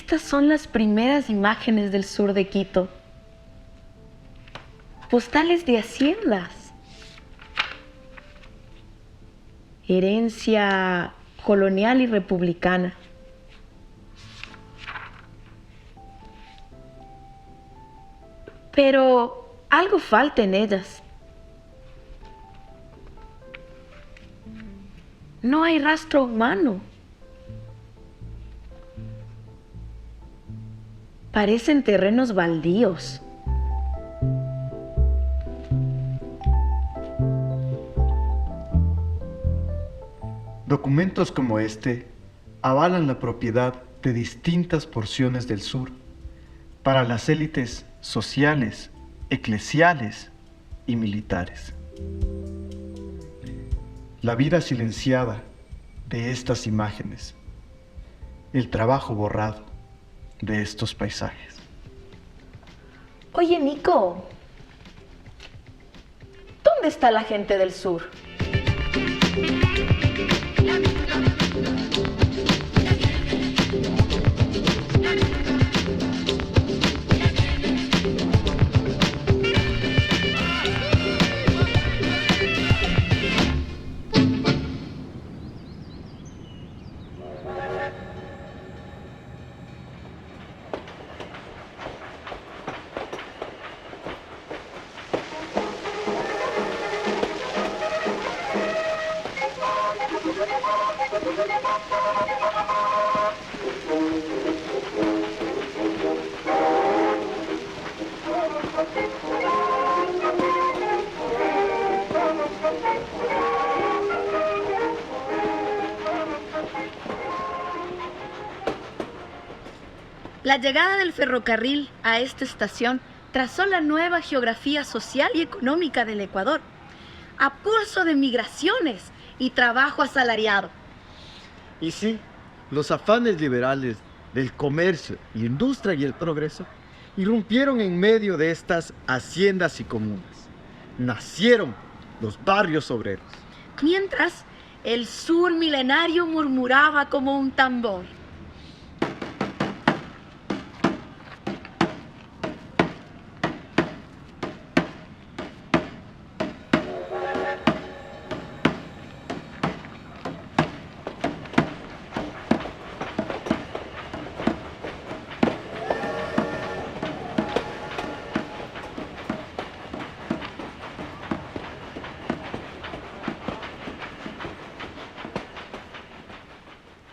Estas son las primeras imágenes del sur de Quito. Postales de haciendas. Herencia colonial y republicana. Pero algo falta en ellas. No hay rastro humano. Parecen terrenos baldíos. Documentos como este avalan la propiedad de distintas porciones del sur para las élites sociales, eclesiales y militares. La vida silenciada de estas imágenes, el trabajo borrado de estos paisajes. Oye, Nico, ¿dónde está la gente del sur? La llegada del ferrocarril a esta estación trazó la nueva geografía social y económica del Ecuador, a pulso de migraciones y trabajo asalariado. Y sí, los afanes liberales del comercio, industria y el progreso irrumpieron en medio de estas haciendas y comunas. Nacieron los barrios obreros. Mientras, el sur milenario murmuraba como un tambor.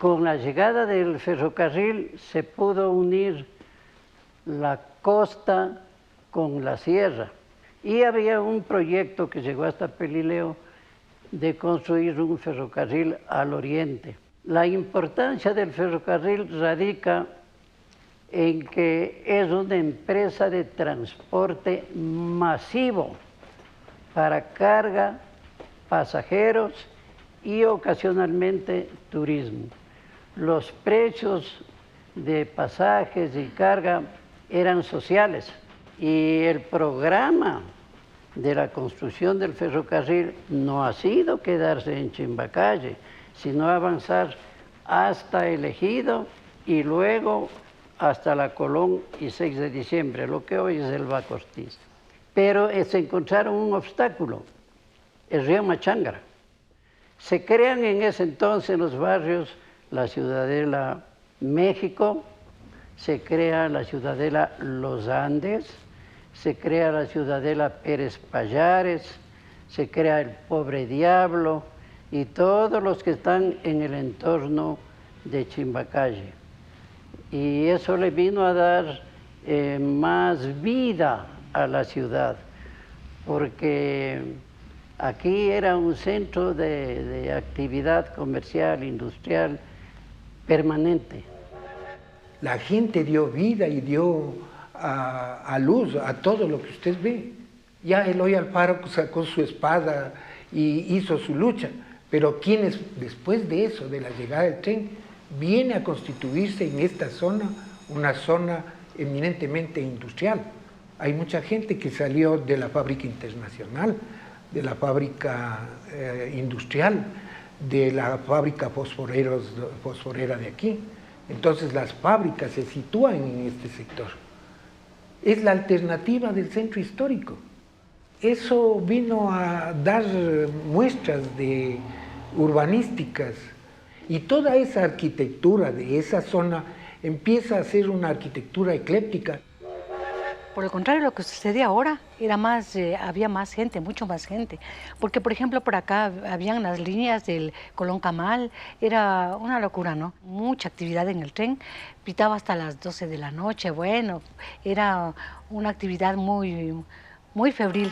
Con la llegada del ferrocarril se pudo unir la costa con la sierra y había un proyecto que llegó hasta Pelileo de construir un ferrocarril al oriente. La importancia del ferrocarril radica en que es una empresa de transporte masivo para carga, pasajeros y ocasionalmente turismo. Los precios de pasajes y carga eran sociales y el programa de la construcción del ferrocarril no ha sido quedarse en Chimbacalle, sino avanzar hasta el Ejido y luego hasta la Colón y 6 de diciembre, lo que hoy es el Baco Ortiz. Pero se encontraron un obstáculo, el río Machangara. Se crean en ese entonces los barrios la Ciudadela México, se crea la Ciudadela Los Andes, se crea la Ciudadela Pérez Payares, se crea el Pobre Diablo y todos los que están en el entorno de Chimbacalle. Y eso le vino a dar más vida a la ciudad, porque aquí era un centro de actividad comercial, industrial, permanente. La gente dio vida y dio a luz a todo lo que usted ve. Ya Eloy Alfaro sacó su espada y hizo su lucha, pero quienes después de eso, de la llegada del tren, viene a constituirse en esta zona una zona eminentemente industrial. Hay mucha gente que salió de la fábrica internacional, de la fábrica industrial, de la fábrica fosforera de aquí. Entonces las fábricas se sitúan en este sector. Es la alternativa del centro histórico. Eso vino a dar muestras de urbanísticas y toda esa arquitectura de esa zona empieza a ser una arquitectura ecléctica. Por el contrario, lo que sucede ahora era más, había más gente, mucho más gente. Porque, por ejemplo, por acá habían las líneas del Colón Camal, era una locura, ¿no? Mucha actividad en el tren, pitaba hasta las 12 de la noche, bueno, era una actividad muy, muy febril.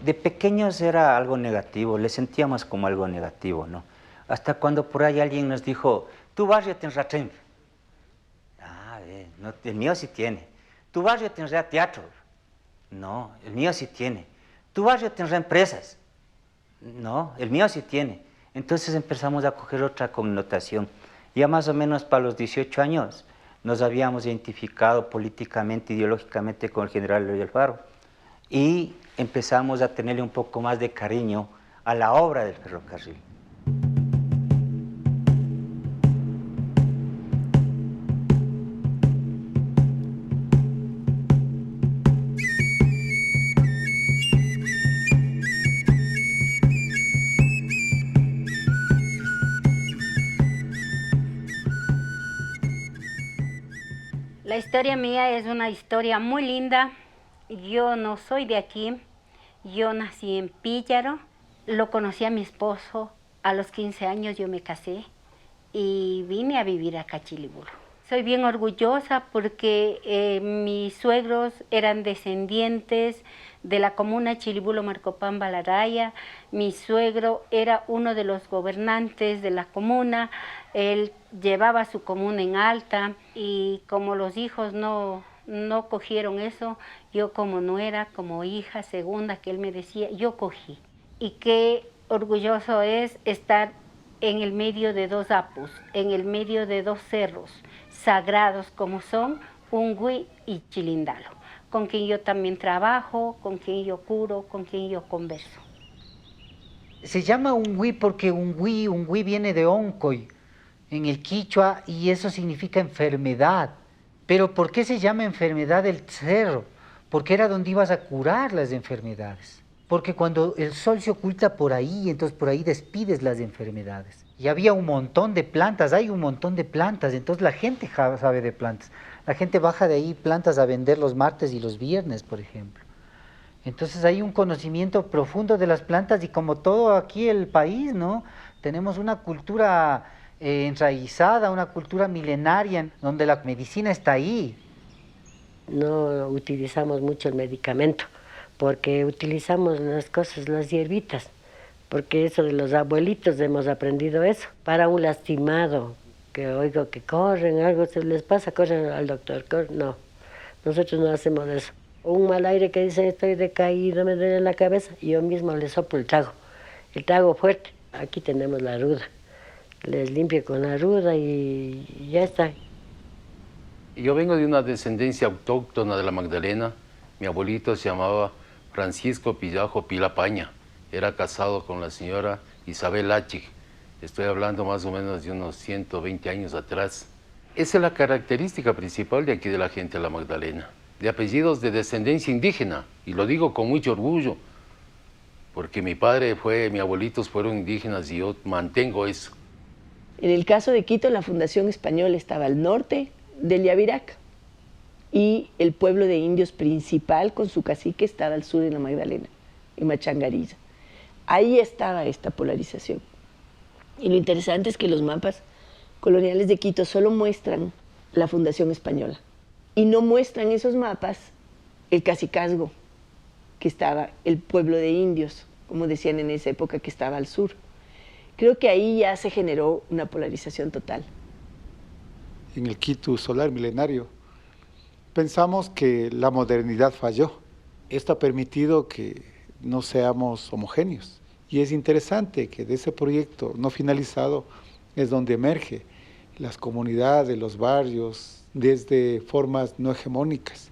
De pequeños era algo negativo, le sentíamos como algo negativo, ¿no? Hasta cuando por ahí alguien nos dijo, tu barrio tendrá tren. No, el mío sí tiene. Tu barrio tendrá teatro. No, el mío sí tiene. Tu barrio tendrá empresas. No, el mío sí tiene. Entonces empezamos a coger otra connotación. Ya más o menos para los 18 años nos habíamos identificado políticamente, ideológicamente con el general Eloy Alfaro. Y empezamos a tenerle un poco más de cariño a la obra del ferrocarril. La historia mía es una historia muy linda. Yo no soy de aquí, yo nací en Píllaro, lo conocí a mi esposo, a los 15 años yo me casé y vine a vivir acá a Chiliburo. Soy bien orgullosa porque mis suegros eran descendientes de la comuna Chilibulo Marcopán Balaraya. Mi suegro era uno de los gobernantes de la comuna, él llevaba su comuna en alta y como los hijos no cogieron eso, yo como nuera, como hija segunda que él me decía, yo cogí. Y qué orgulloso es estar en el medio de dos apus, en el medio de dos cerros sagrados como son Ungüí y Chilindalo, con quien yo también trabajo, con quien yo curo, con quien yo converso. Se llama Ungüí porque Ungüí viene de Oncoy, en el quichua, y eso significa enfermedad. Pero ¿por qué se llama enfermedad del cerro? Porque era donde ibas a curar las enfermedades. Porque cuando el sol se oculta por ahí, entonces por ahí despides las enfermedades. Y había un montón de plantas, hay un montón de plantas, entonces la gente sabe de plantas. La gente baja de ahí plantas a vender los martes y los viernes, por ejemplo. Entonces hay un conocimiento profundo de las plantas y como todo aquí el país, ¿no? Tenemos una cultura enraizada, una cultura milenaria, donde la medicina está ahí. No utilizamos mucho el medicamento, porque utilizamos las cosas, las hierbitas, porque eso de los abuelitos hemos aprendido eso. Para un lastimado, que oigo que corren, algo se les pasa, corren al doctor, no, nosotros no hacemos eso. Un mal aire que dice estoy decaído, me duele la cabeza, yo mismo le soplo el trago fuerte. Aquí tenemos la ruda, les limpio con la ruda y ya está. Yo vengo de una descendencia autóctona de la Magdalena. Mi abuelito se llamaba Francisco Pillajo Pilapaña. Era casado con la señora Isabel Achig. Estoy hablando más o menos de unos 120 años atrás. Esa es la característica principal de aquí de la gente de la Magdalena. De apellidos de descendencia indígena. Y lo digo con mucho orgullo. Porque mi abuelitos fueron indígenas y yo mantengo eso. En el caso de Quito, la Fundación Española estaba al norte del Yavirac y el pueblo de indios principal con su cacique estaba al sur en la Magdalena, en Machangarilla. Ahí estaba esta polarización. Y lo interesante es que los mapas coloniales de Quito solo muestran la fundación española y no muestran esos mapas el cacicazgo que estaba, el pueblo de indios, como decían en esa época, que estaba al sur. Creo que ahí ya se generó una polarización total. En el Quito solar milenario pensamos que la modernidad falló. Esto ha permitido que no seamos homogéneos. Y es interesante que de ese proyecto no finalizado es donde emerge las comunidades, los barrios, desde formas no hegemónicas.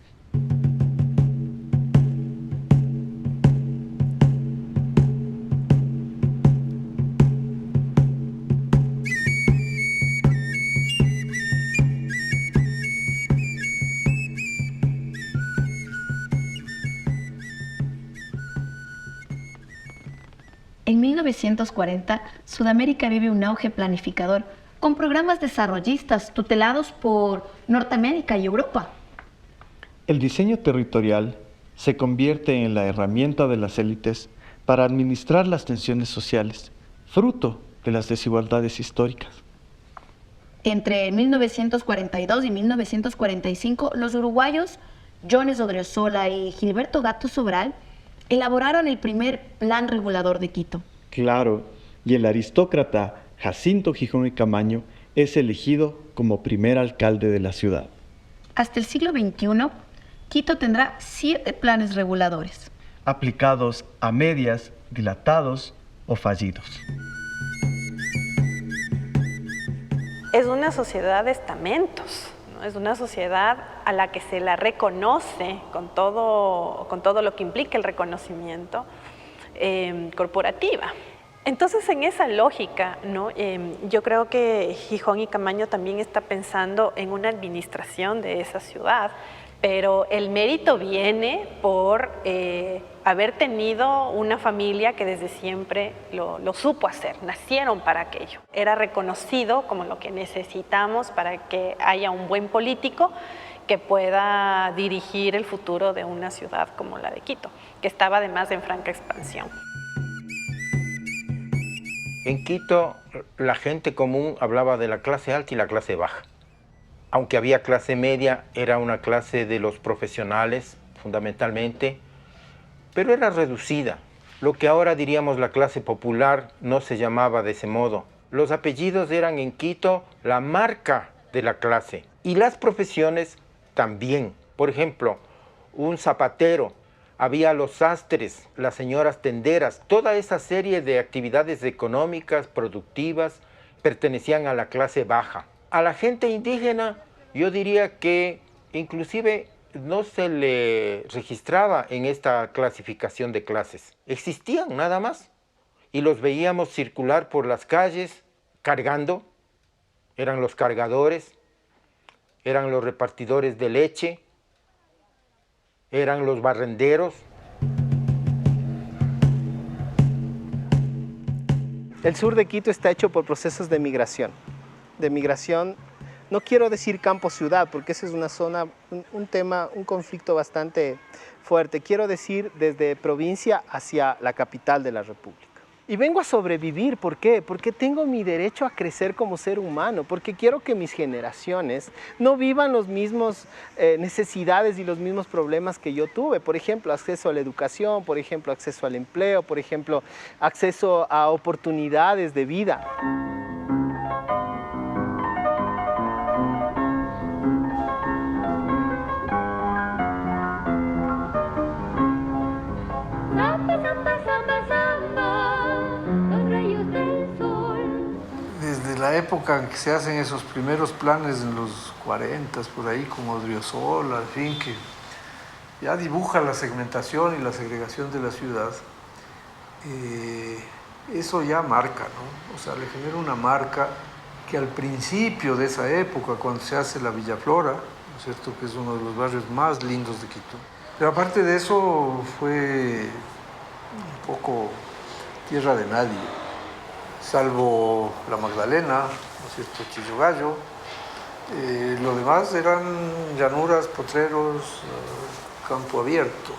En 1940, Sudamérica vive un auge planificador con programas desarrollistas tutelados por Norteamérica y Europa. El diseño territorial se convierte en la herramienta de las élites para administrar las tensiones sociales, fruto de las desigualdades históricas. Entre 1942 y 1945, los uruguayos Jones Odriozola y Gilberto Gato Sobral elaboraron el primer plan regulador de Quito. Claro, y el aristócrata Jacinto Gijón y Camaño es elegido como primer alcalde de la ciudad. Hasta el siglo XXI, Quito tendrá 7 planes reguladores, aplicados a medias, dilatados o fallidos. Es una sociedad de estamentos, ¿no? Es una sociedad a la que se la reconoce con todo lo que implica el reconocimiento corporativa. Entonces, en esa lógica, ¿no? Yo creo que Gijón y Camaño también está pensando en una administración de esa ciudad, pero el mérito viene por haber tenido una familia que desde siempre lo supo hacer, nacieron para aquello. Era reconocido como lo que necesitamos para que haya un buen político que pueda dirigir el futuro de una ciudad como la de Quito, que estaba además en franca expansión. En Quito, la gente común hablaba de la clase alta y la clase baja. Aunque había clase media, era una clase de los profesionales, fundamentalmente, pero era reducida. Lo que ahora diríamos la clase popular no se llamaba de ese modo. Los apellidos eran en Quito la marca de la clase. Y las profesiones también. Por ejemplo, un zapatero, había los sastres, las señoras tenderas, toda esa serie de actividades económicas, productivas, pertenecían a la clase baja. A la gente indígena, yo diría que inclusive no se le registraba en esta clasificación de clases. Existían nada más y los veíamos circular por las calles cargando. Eran los cargadores, eran los repartidores de leche, eran los barrenderos. El sur de Quito está hecho por procesos de migración. No quiero decir campo-ciudad, porque esa es una zona, un tema, un conflicto bastante fuerte. Quiero decir desde provincia hacia la capital de la República. Y vengo a sobrevivir, ¿por qué? Porque tengo mi derecho a crecer como ser humano, porque quiero que mis generaciones no vivan los mismos necesidades y los mismos problemas que yo tuve. Por ejemplo, acceso a la educación, por ejemplo, acceso al empleo, por ejemplo, acceso a oportunidades de vida. Desde la época en que se hacen esos primeros planes en los 40, por ahí, con Odriozola, en fin, que ya dibuja la segmentación y la segregación de la ciudad, eso ya marca, ¿no? O sea, le genera una marca que al principio de esa época, cuando se hace la Villa Flora, ¿no es cierto?, que es uno de los barrios más lindos de Quito. Pero aparte de eso, fue un poco tierra de nadie, salvo la Magdalena, ¿no es cierto?, Chillogallo, Lo demás eran llanuras, potreros, campo abierto.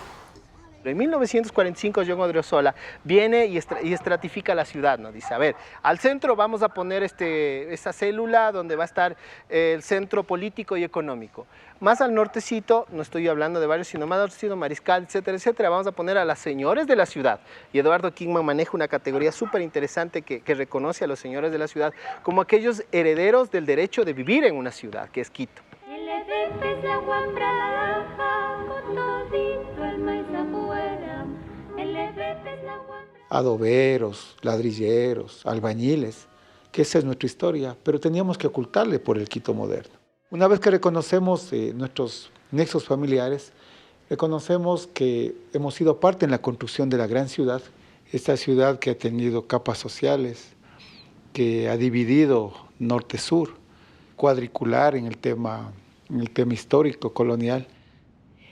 En 1945 John Odriozola viene y estratifica la ciudad, ¿no? Dice, a ver, al centro vamos a poner esta célula donde va a estar el centro político y económico. Más al nortecito, no estoy hablando de barrios, sino más al nortecito, Mariscal, etcétera, etcétera, vamos a poner a las señores de la ciudad. Y Eduardo Kingman maneja una categoría súper interesante que reconoce a los señores de la ciudad como aquellos herederos del derecho de vivir en una ciudad, que es Quito. Adoberos, ladrilleros, albañiles, que esa es nuestra historia, pero teníamos que ocultarle por el Quito moderno. Una vez que reconocemos nuestros nexos familiares, reconocemos que hemos sido parte en la construcción de la gran ciudad, esta ciudad que ha tenido capas sociales, que ha dividido norte-sur, cuadricular en el tema histórico, colonial.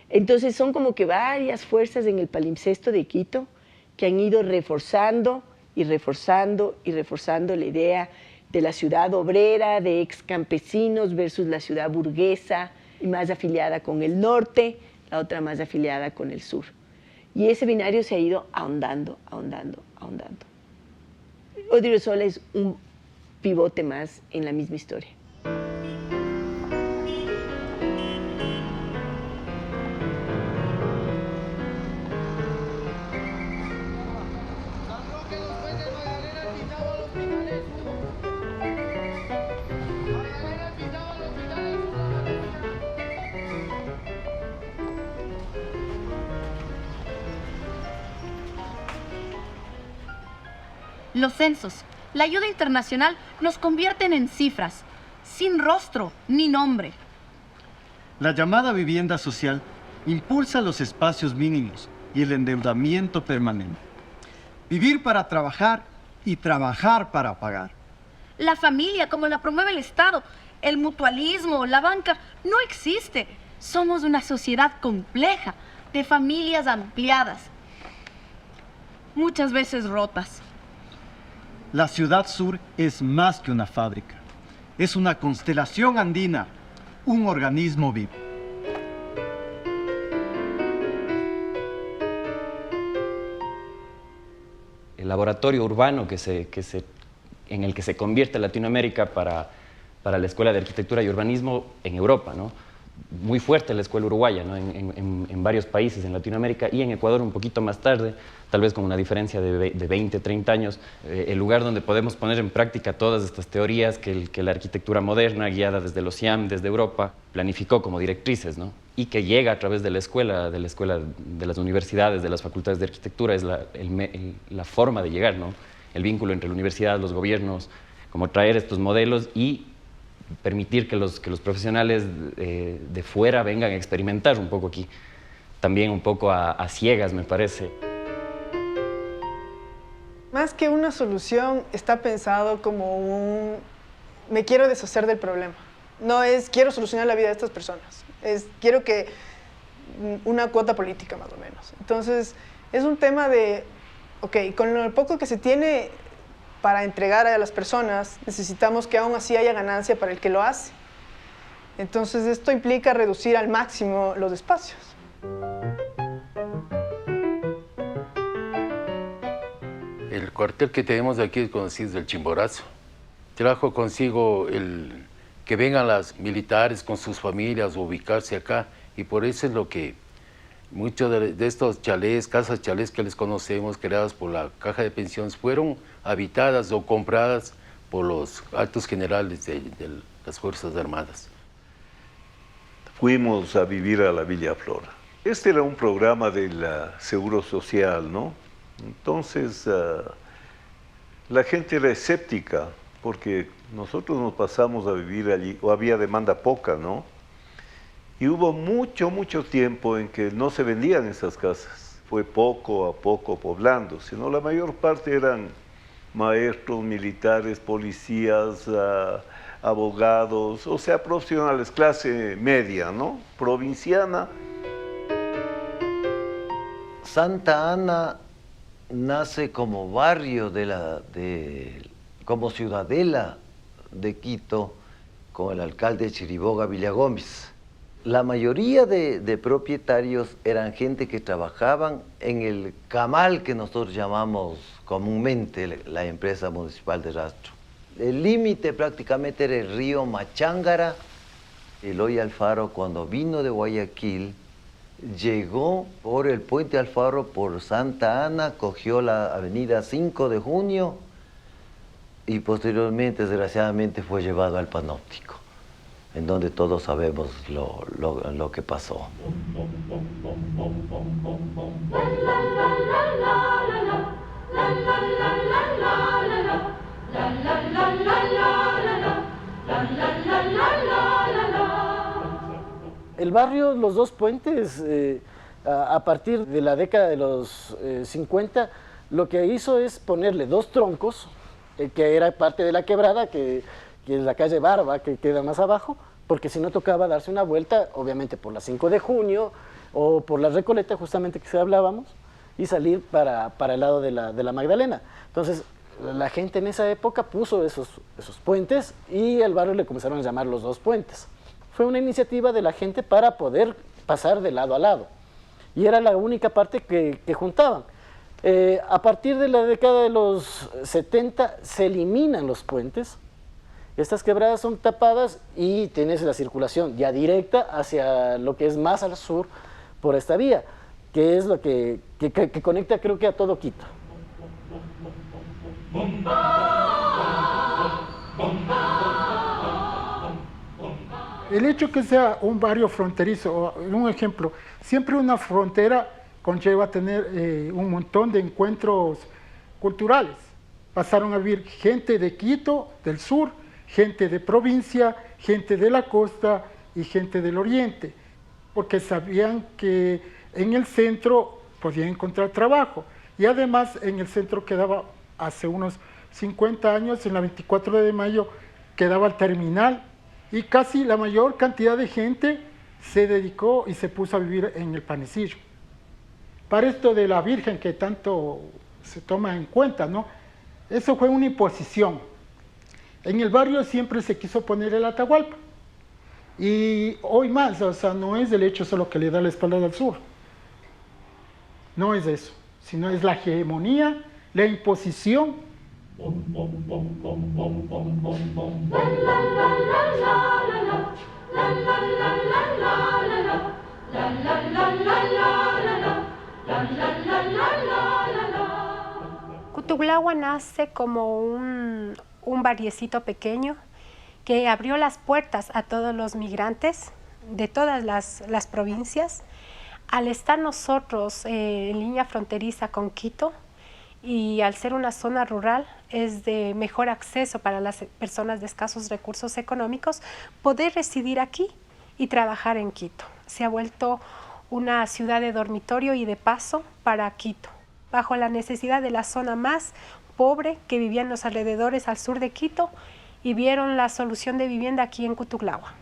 Entonces son como que varias fuerzas en el palimpsesto de Quito que han ido reforzando y reforzando y reforzando la idea de la ciudad obrera, de ex campesinos versus la ciudad burguesa, y más afiliada con el norte, la otra más afiliada con el sur. Y ese binario se ha ido ahondando, ahondando, ahondando. Odriozola es un pivote más en la misma historia. Los censos, la ayuda internacional nos convierten en cifras, sin rostro ni nombre. La llamada vivienda social impulsa los espacios mínimos y el endeudamiento permanente. Vivir para trabajar y trabajar para pagar. La familia, como la promueve el Estado, el mutualismo, la banca, no existe. Somos una sociedad compleja, de familias ampliadas, muchas veces rotas. La ciudad sur es más que una fábrica. Es una constelación andina, un organismo vivo. El laboratorio urbano en el que se convierte Latinoamérica para la Escuela de Arquitectura y Urbanismo en Europa, ¿no? Muy fuerte la escuela uruguaya, ¿no? en varios países en Latinoamérica y en Ecuador un poquito más tarde, tal vez con una diferencia de 20, 30 años, el lugar donde podemos poner en práctica todas estas teorías que la arquitectura moderna, guiada desde los IAM, desde Europa, planificó como directrices, ¿no? Y que llega a través de la escuela, de las universidades, de las facultades de arquitectura, es la forma de llegar, ¿no? El vínculo entre la universidad, los gobiernos, como traer estos modelos y permitir que los profesionales de fuera vengan a experimentar un poco aquí, también un poco a ciegas, me parece. Más que una solución, está pensado como me quiero deshacer del problema. No es quiero solucionar la vida de estas personas, es quiero que una cuota política más o menos. Entonces es un tema de, ok, con lo poco que se tiene para entregar a las personas, necesitamos que aún así haya ganancia para el que lo hace. Entonces esto implica reducir al máximo los espacios. El cuartel que tenemos aquí es conocido del Chimborazo. Trajo consigo que vengan las militares con sus familias a ubicarse acá, y por eso es lo que muchos de estos chalés, casas chalés que les conocemos, creadas por la Caja de Pensiones, fueron habitadas o compradas por los altos generales de las Fuerzas Armadas. Fuimos a vivir a la Villa Flora. Este era un programa del Seguro Social, ¿no? Entonces, la gente era escéptica, porque nosotros nos pasamos a vivir allí, o había demanda poca, ¿no? Y hubo mucho tiempo en que no se vendían esas casas. Fue poco a poco poblando, sino la mayor parte eran maestros, militares, policías, abogados, o sea, profesionales, clase media, ¿no? Provinciana. Santa Ana nace como barrio como ciudadela de Quito con el alcalde de Chiriboga, Villagómez. La mayoría de propietarios eran gente que trabajaban en el camal que nosotros llamamos comúnmente la empresa municipal de Rastro. El límite prácticamente era el río Machángara. Eloy Alfaro, cuando vino de Guayaquil, llegó por el puente Alfaro por Santa Ana, cogió la avenida 5 de Junio y posteriormente, desgraciadamente, fue llevado al Panóptico, en donde todos sabemos lo que pasó. El barrio Los Dos Puentes, a partir de la década de los 50, lo que hizo es ponerle dos troncos, que era parte de la quebrada, que es la calle Barba, que queda más abajo, porque si no tocaba darse una vuelta, obviamente por la 5 de junio o por la Recoleta, justamente que hablábamos, y salir para el lado de la Magdalena. Entonces, la gente en esa época puso esos puentes y el barrio le comenzaron a llamar Los Dos Puentes. Fue una iniciativa de la gente para poder pasar de lado a lado. Y era la única parte que juntaban. A partir de la década de los 70 se eliminan los puentes. Estas quebradas son tapadas y tienes la circulación ya directa hacia lo que es más al sur por esta vía, que es lo que conecta, creo que a todo Quito. El hecho que sea un barrio fronterizo, un ejemplo, siempre una frontera conlleva tener un montón de encuentros culturales. Pasaron a vivir gente de Quito, del sur, gente de provincia, gente de la costa y gente del oriente, porque sabían que en el centro podían encontrar trabajo. Y además en el centro quedaba, hace unos 50 años, en la 24 de mayo, quedaba el terminal, y casi la mayor cantidad de gente se dedicó y se puso a vivir en el Panecillo. Para esto de la Virgen que tanto se toma en cuenta, ¿no? Eso fue una imposición. En el barrio siempre se quiso poner el Atahualpa. Y hoy más, o sea, no es el hecho solo que le da la espalda al sur. No es eso, sino es la hegemonía, la imposición. Cutuglagua nace como un barriecito pequeño que abrió las puertas a todos los migrantes de todas las provincias. Al estar nosotros en línea fronteriza con Quito y al ser una zona rural, es de mejor acceso para las personas de escasos recursos económicos poder residir aquí y trabajar en Quito. Se ha vuelto una ciudad de dormitorio y de paso para Quito, bajo la necesidad de la zona más pobre que vivía en los alrededores al sur de Quito, y vieron la solución de vivienda aquí en Cutuglagua.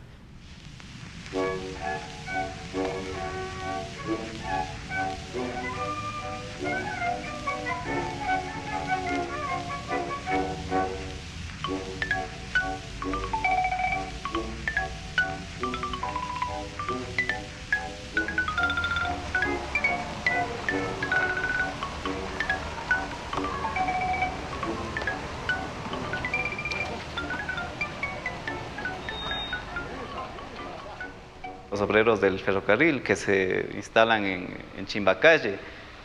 Los obreros del ferrocarril que se instalan en Chimbacalle,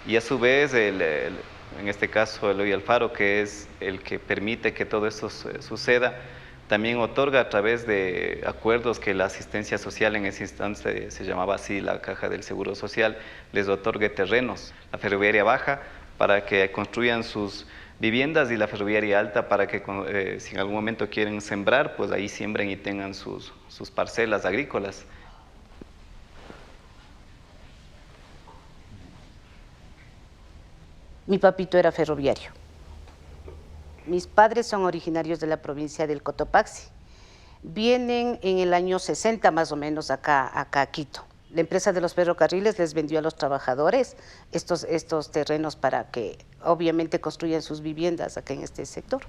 y a su vez, en este caso, Eloy Alfaro, que es el que permite que todo esto suceda, también otorga a través de acuerdos que la asistencia social en ese instante se llamaba así, la Caja del Seguro Social, les otorgue terrenos. La ferroviaria baja para que construyan sus viviendas y la ferroviaria alta para que si en algún momento quieren sembrar, pues ahí siembren y tengan sus parcelas agrícolas. Mi papito era ferroviario. Mis padres son originarios de la provincia del Cotopaxi. Vienen en el año 60 más o menos acá a Quito. La empresa de los ferrocarriles les vendió a los trabajadores estos terrenos para que obviamente construyan sus viviendas acá en este sector.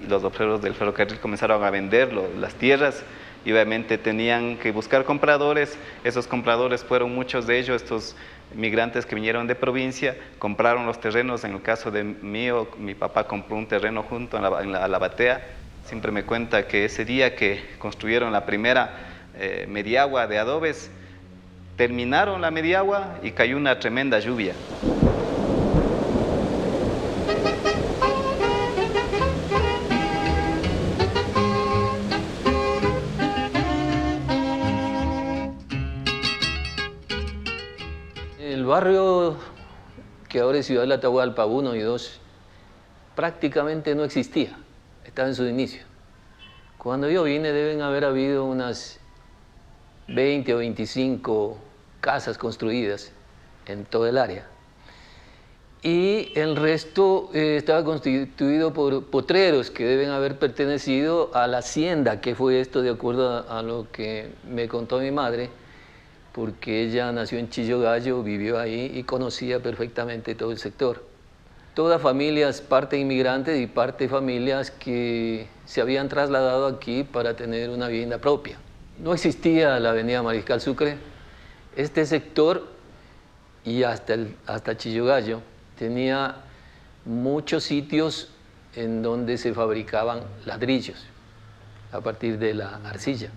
Los obreros del ferrocarril comenzaron a vender las tierras y obviamente tenían que buscar compradores. Esos compradores fueron muchos de ellos, estos migrantes que vinieron de provincia, compraron los terrenos. En el caso de mi papá compró un terreno junto a la batea. Siempre me cuenta que ese día que construyeron la primera mediagua de adobes, terminaron la mediagua y cayó una tremenda lluvia. El barrio que ahora es Ciudad de la Atahualpa 1 y 2 prácticamente no existía, estaba en su inicio. Cuando yo vine deben haber habido unas 20 o 25 casas construidas en todo el área. Y el resto estaba constituido por potreros que deben haber pertenecido a la hacienda, que fue esto de acuerdo a lo que me contó mi madre, porque ella nació en Chillogallo, vivió ahí y conocía perfectamente todo el sector. Todas familias, parte inmigrantes y parte familias que se habían trasladado aquí para tener una vivienda propia. No existía la avenida Mariscal Sucre. Este sector y hasta Chillogallo tenía muchos sitios en donde se fabricaban ladrillos a partir de la arcilla.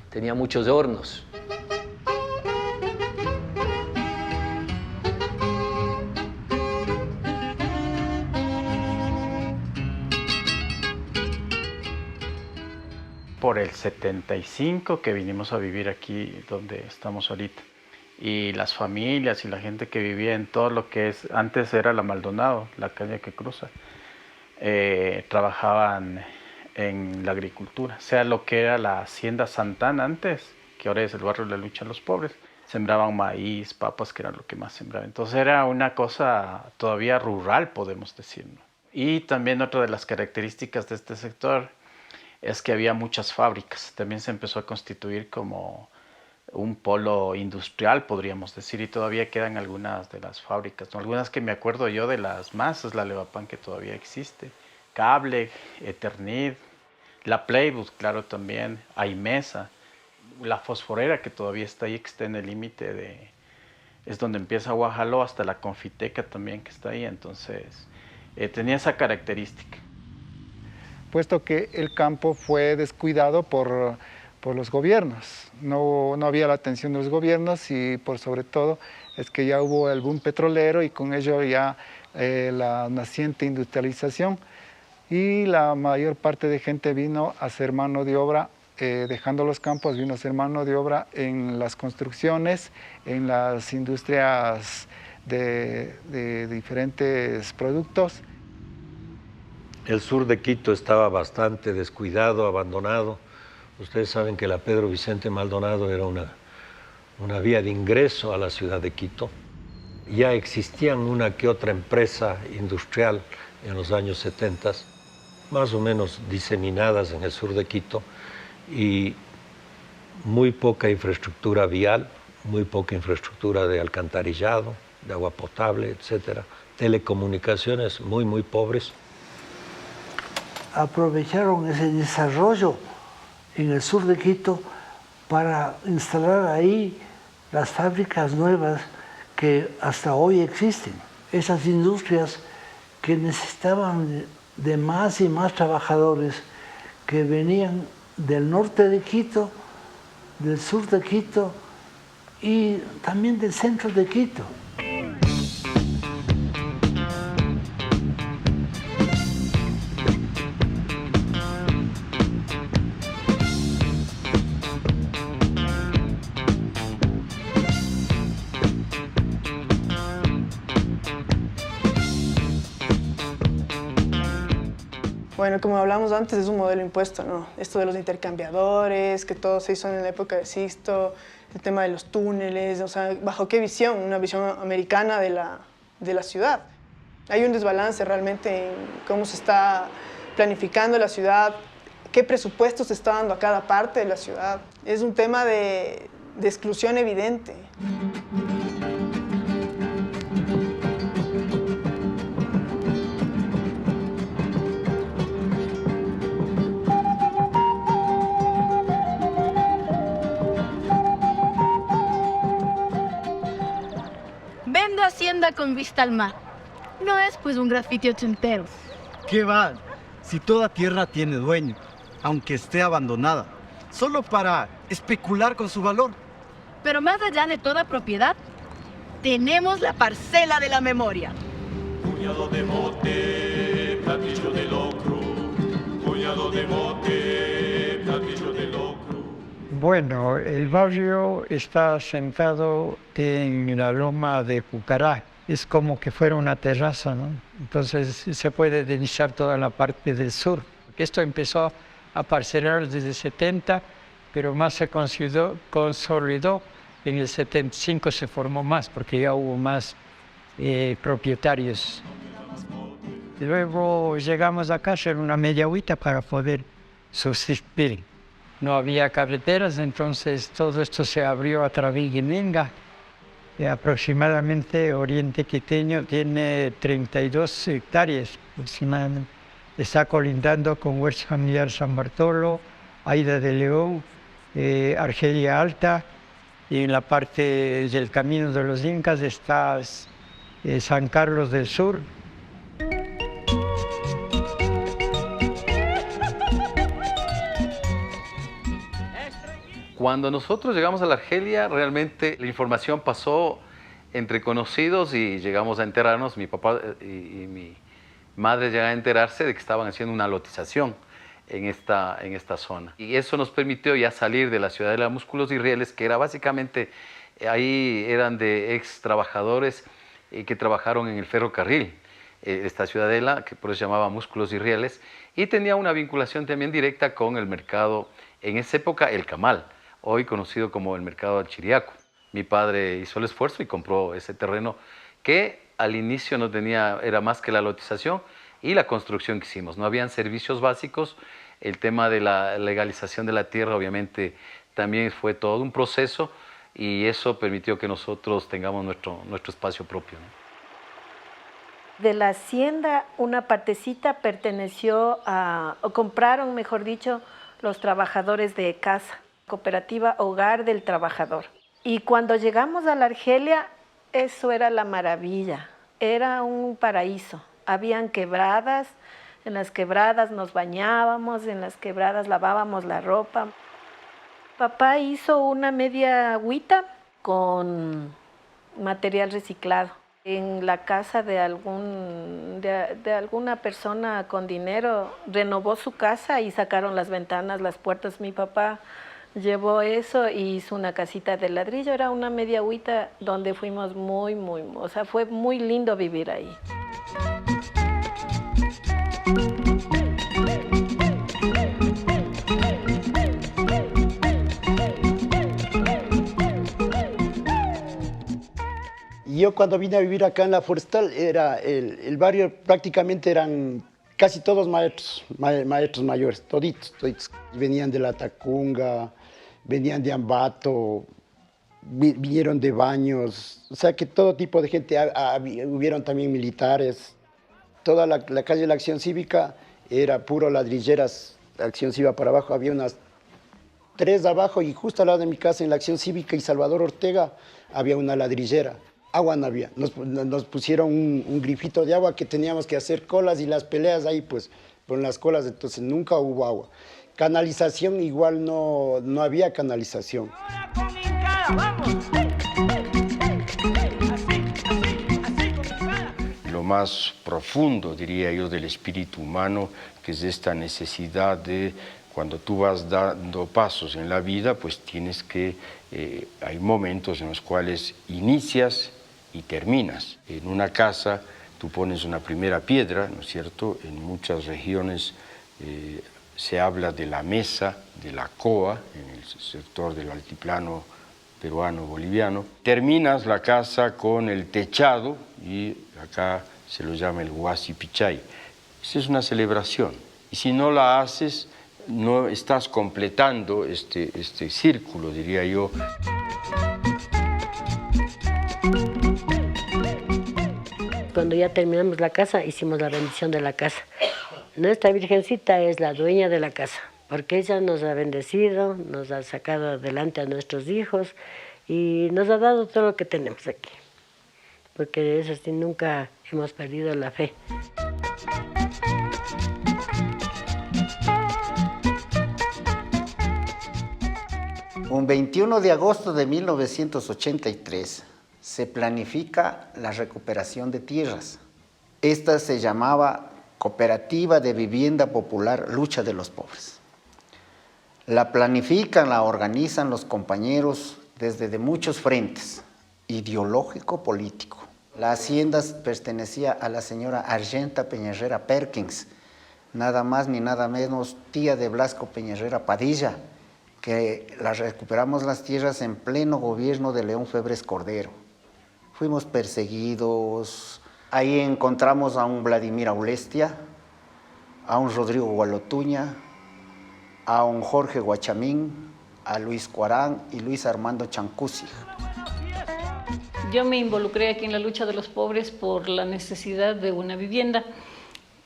Tenía muchos hornos. Por el 75 que vinimos a vivir aquí donde estamos ahorita. Y las familias y la gente que vivía en todo lo que es, antes era la Maldonado, la calle que cruza, trabajaban en la agricultura, sea lo que era la Hacienda Santana antes, que ahora es el barrio de la lucha de los pobres, sembraban maíz, papas, que era lo que más sembraban. Entonces era una cosa todavía rural, podemos decir, ¿no? Y también otra de las características de este sector es que había muchas fábricas. También se empezó a constituir como un polo industrial, podríamos decir, y todavía quedan algunas de las fábricas, ¿no? Algunas que me acuerdo yo de las más, es la Levapan, que todavía existe, Cable, Eternid, la Playwood, claro, también, Aimesa, la Fosforera, que todavía está ahí, que está en el límite de, es donde empieza Guajaló, hasta la Confiteca también, que está ahí. Entonces tenía esa característica. Puesto que el campo fue descuidado por los gobiernos. No había la atención de los gobiernos y por sobre todo es que ya hubo el boom petrolero y con ello ya la naciente industrialización y la mayor parte de gente vino a hacer mano de obra, dejando los campos, vino a hacer mano de obra en las construcciones, en las industrias de diferentes productos. El sur de Quito estaba bastante descuidado, abandonado. Ustedes saben que la Pedro Vicente Maldonado era una vía de ingreso a la ciudad de Quito. Ya existían una que otra empresa industrial en los años 70, más o menos diseminadas en el sur de Quito, y muy poca infraestructura vial, muy poca infraestructura de alcantarillado, de agua potable, etc. Telecomunicaciones muy pobres. Aprovecharon ese desarrollo en el sur de Quito para instalar ahí las fábricas nuevas que hasta hoy existen. Esas industrias que necesitaban de más y más trabajadores que venían del norte de Quito, del sur de Quito y también del centro de Quito. Bueno, como hablamos antes, es un modelo impuesto, ¿no? Esto de los intercambiadores, que todo se hizo en la época de Sixto, el tema de los túneles, o sea, ¿bajo qué visión? Una visión americana de la ciudad. Hay un desbalance realmente en cómo se está planificando la ciudad, qué presupuesto se está dando a cada parte de la ciudad. Es un tema de exclusión evidente. Haciendo hacienda con vista al mar. No es pues un grafiti ochentero. ¿Qué va? Si toda tierra tiene dueño, aunque esté abandonada, solo para especular con su valor. Pero más allá de toda propiedad, tenemos la parcela de la memoria. Puñado de mote, platillo de locro. Puñado de mote, platillo de locro. Bueno, el barrio está sentado en la loma de Pucará. Es como que fuera una terraza, ¿no? Entonces se puede divisar toda la parte del sur. Esto empezó a parcelar desde el 70, pero más se consolidó. En el 75 se formó más, porque ya hubo más propietarios. Luego llegamos acá a hacer una media agüita para poder subsistir. No había carreteras, entonces todo esto se abrió a través de Minga. Aproximadamente Oriente Quiteño tiene 32 hectáreas aproximadamente. Está colindando con Huerta Familiar San Bartolo, Aida de León, Argelia Alta, y en la parte del Camino de los Incas está San Carlos del Sur. Cuando nosotros llegamos a la Argelia, realmente la información pasó entre conocidos y llegamos a enterarnos, mi papá y mi madre llegaron a enterarse de que estaban haciendo una lotización en esta zona. Y eso nos permitió ya salir de la ciudadela de Músculos y Rieles, que era básicamente, ahí eran de ex trabajadores que trabajaron en el ferrocarril, esta ciudadela, que por eso se llamaba Músculos y Rieles, y tenía una vinculación también directa con el mercado, en esa época el Camal, hoy conocido como el mercado del Chiriaco. Mi padre hizo el esfuerzo y compró ese terreno que al inicio no tenía, era más que la lotización y la construcción que hicimos. No habían servicios básicos, el tema de la legalización de la tierra obviamente también fue todo un proceso y eso permitió que nosotros tengamos nuestro espacio propio, ¿no? De la hacienda, una partecita perteneció o compraron, mejor dicho, los trabajadores de casa, cooperativa Hogar del Trabajador. Y cuando llegamos a la Argelia, eso era la maravilla, era un paraíso. Habían quebradas, en las quebradas nos bañábamos, en las quebradas lavábamos la ropa. Papá hizo una media agüita con material reciclado. En la casa de alguna persona con dinero, renovó su casa y sacaron las ventanas, las puertas. Mi papá llevó eso y hizo una casita de ladrillo. Era una media agüita donde fuimos o sea, fue muy lindo vivir ahí. Yo cuando vine a vivir acá en la Forestal, el barrio prácticamente eran casi todos maestros mayores, toditos. Venían de La Tacunga, venían de Ambato, vinieron de Baños, o sea que todo tipo de gente, hubieron también militares. Toda la calle de la Acción Cívica era puro ladrilleras, Acción Cívica para abajo, había unas 3 abajo y justo al lado de mi casa en la Acción Cívica y Salvador Ortega había una ladrillera. Agua no había, nos pusieron un grifito de agua que teníamos que hacer colas y las peleas ahí pues con las colas, entonces nunca hubo agua. Canalización igual no había canalización. Lo más profundo, diría yo, del espíritu humano, que es esta necesidad de, cuando tú vas dando pasos en la vida, pues tienes que, hay momentos en los cuales inicias y terminas. En una casa tú pones una primera piedra, ¿no es cierto? En muchas regiones se habla de la mesa, de la coa, en el sector del altiplano peruano-boliviano. Terminas la casa con el techado y acá se lo llama el huasi pichay. Esa es una celebración. Y si no la haces, no estás completando este círculo, diría yo. Cuando ya terminamos la casa, hicimos la bendición de la casa. Nuestra Virgencita es la dueña de la casa, porque ella nos ha bendecido, nos ha sacado adelante a nuestros hijos y nos ha dado todo lo que tenemos aquí. porque eso sí, nunca hemos perdido la fe. Un 21 de agosto de 1983 se planifica la recuperación de tierras. Esta se llamaba Cooperativa de Vivienda Popular Lucha de los Pobres. La planifican, la organizan los compañeros desde de muchos frentes, ideológico-político. La hacienda pertenecía a la señora Argenta Peñarrera Perkins, nada más ni nada menos tía de Blasco Peñarrera Padilla, que recuperamos las tierras en pleno gobierno de León Febres Cordero. Fuimos perseguidos, ahí encontramos a un Vladimir Aulestia, a un Rodrigo Gualotuña, a un Jorge Guachamín, a Luis Cuarán y Luis Armando Chancusi. Yo me involucré aquí en la lucha de los pobres por la necesidad de una vivienda,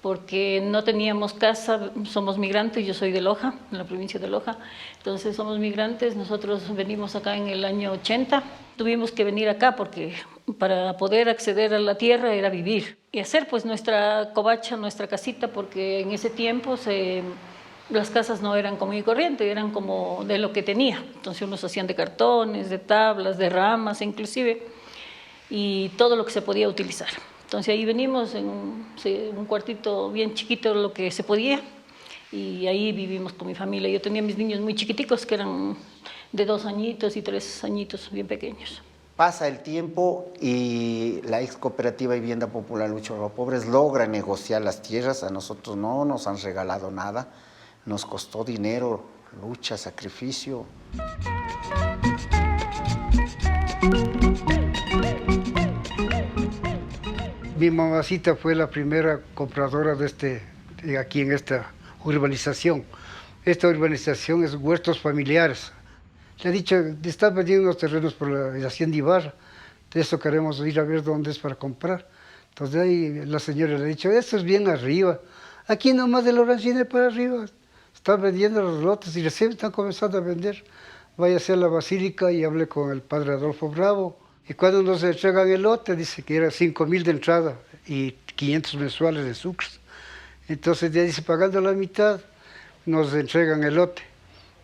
porque no teníamos casa, somos migrantes, yo soy de Loja, en la provincia de Loja, entonces somos migrantes, nosotros venimos acá en el año 80, tuvimos que venir acá porque para poder acceder a la tierra era vivir y hacer pues nuestra covacha, nuestra casita, porque en ese tiempo las casas no eran común y corriente, eran como de lo que tenía, entonces unos hacían de cartones, de tablas, de ramas inclusive, y todo lo que se podía utilizar. Entonces ahí venimos en un cuartito bien chiquito, lo que se podía, y ahí vivimos con mi familia. Yo tenía mis niños muy chiquiticos, que eran de 2 añitos y 3 añitos, bien pequeños. Pasa el tiempo y la ex Cooperativa Vivienda Popular Lucha de los Pobres logra negociar las tierras. A nosotros no nos han regalado nada, nos costó dinero, lucha, sacrificio. Mi mamacita fue la primera compradora aquí en esta urbanización. Esta urbanización es huertos familiares. Le ha dicho, está vendiendo unos terrenos por la hacienda Ibarra. De eso queremos ir a ver dónde es para comprar. Entonces ahí la señora le ha dicho, esto es bien arriba. Aquí nomás de Lorenzina para arriba. Están vendiendo los lotes y recién están comenzando a vender. Váyase a la basílica y hable con el padre Adolfo Bravo. Y cuando nos entregan el lote, dice que era 5,000 de entrada y 500 mensuales de sucres. Entonces ya dice, pagando la mitad, nos entregan el lote.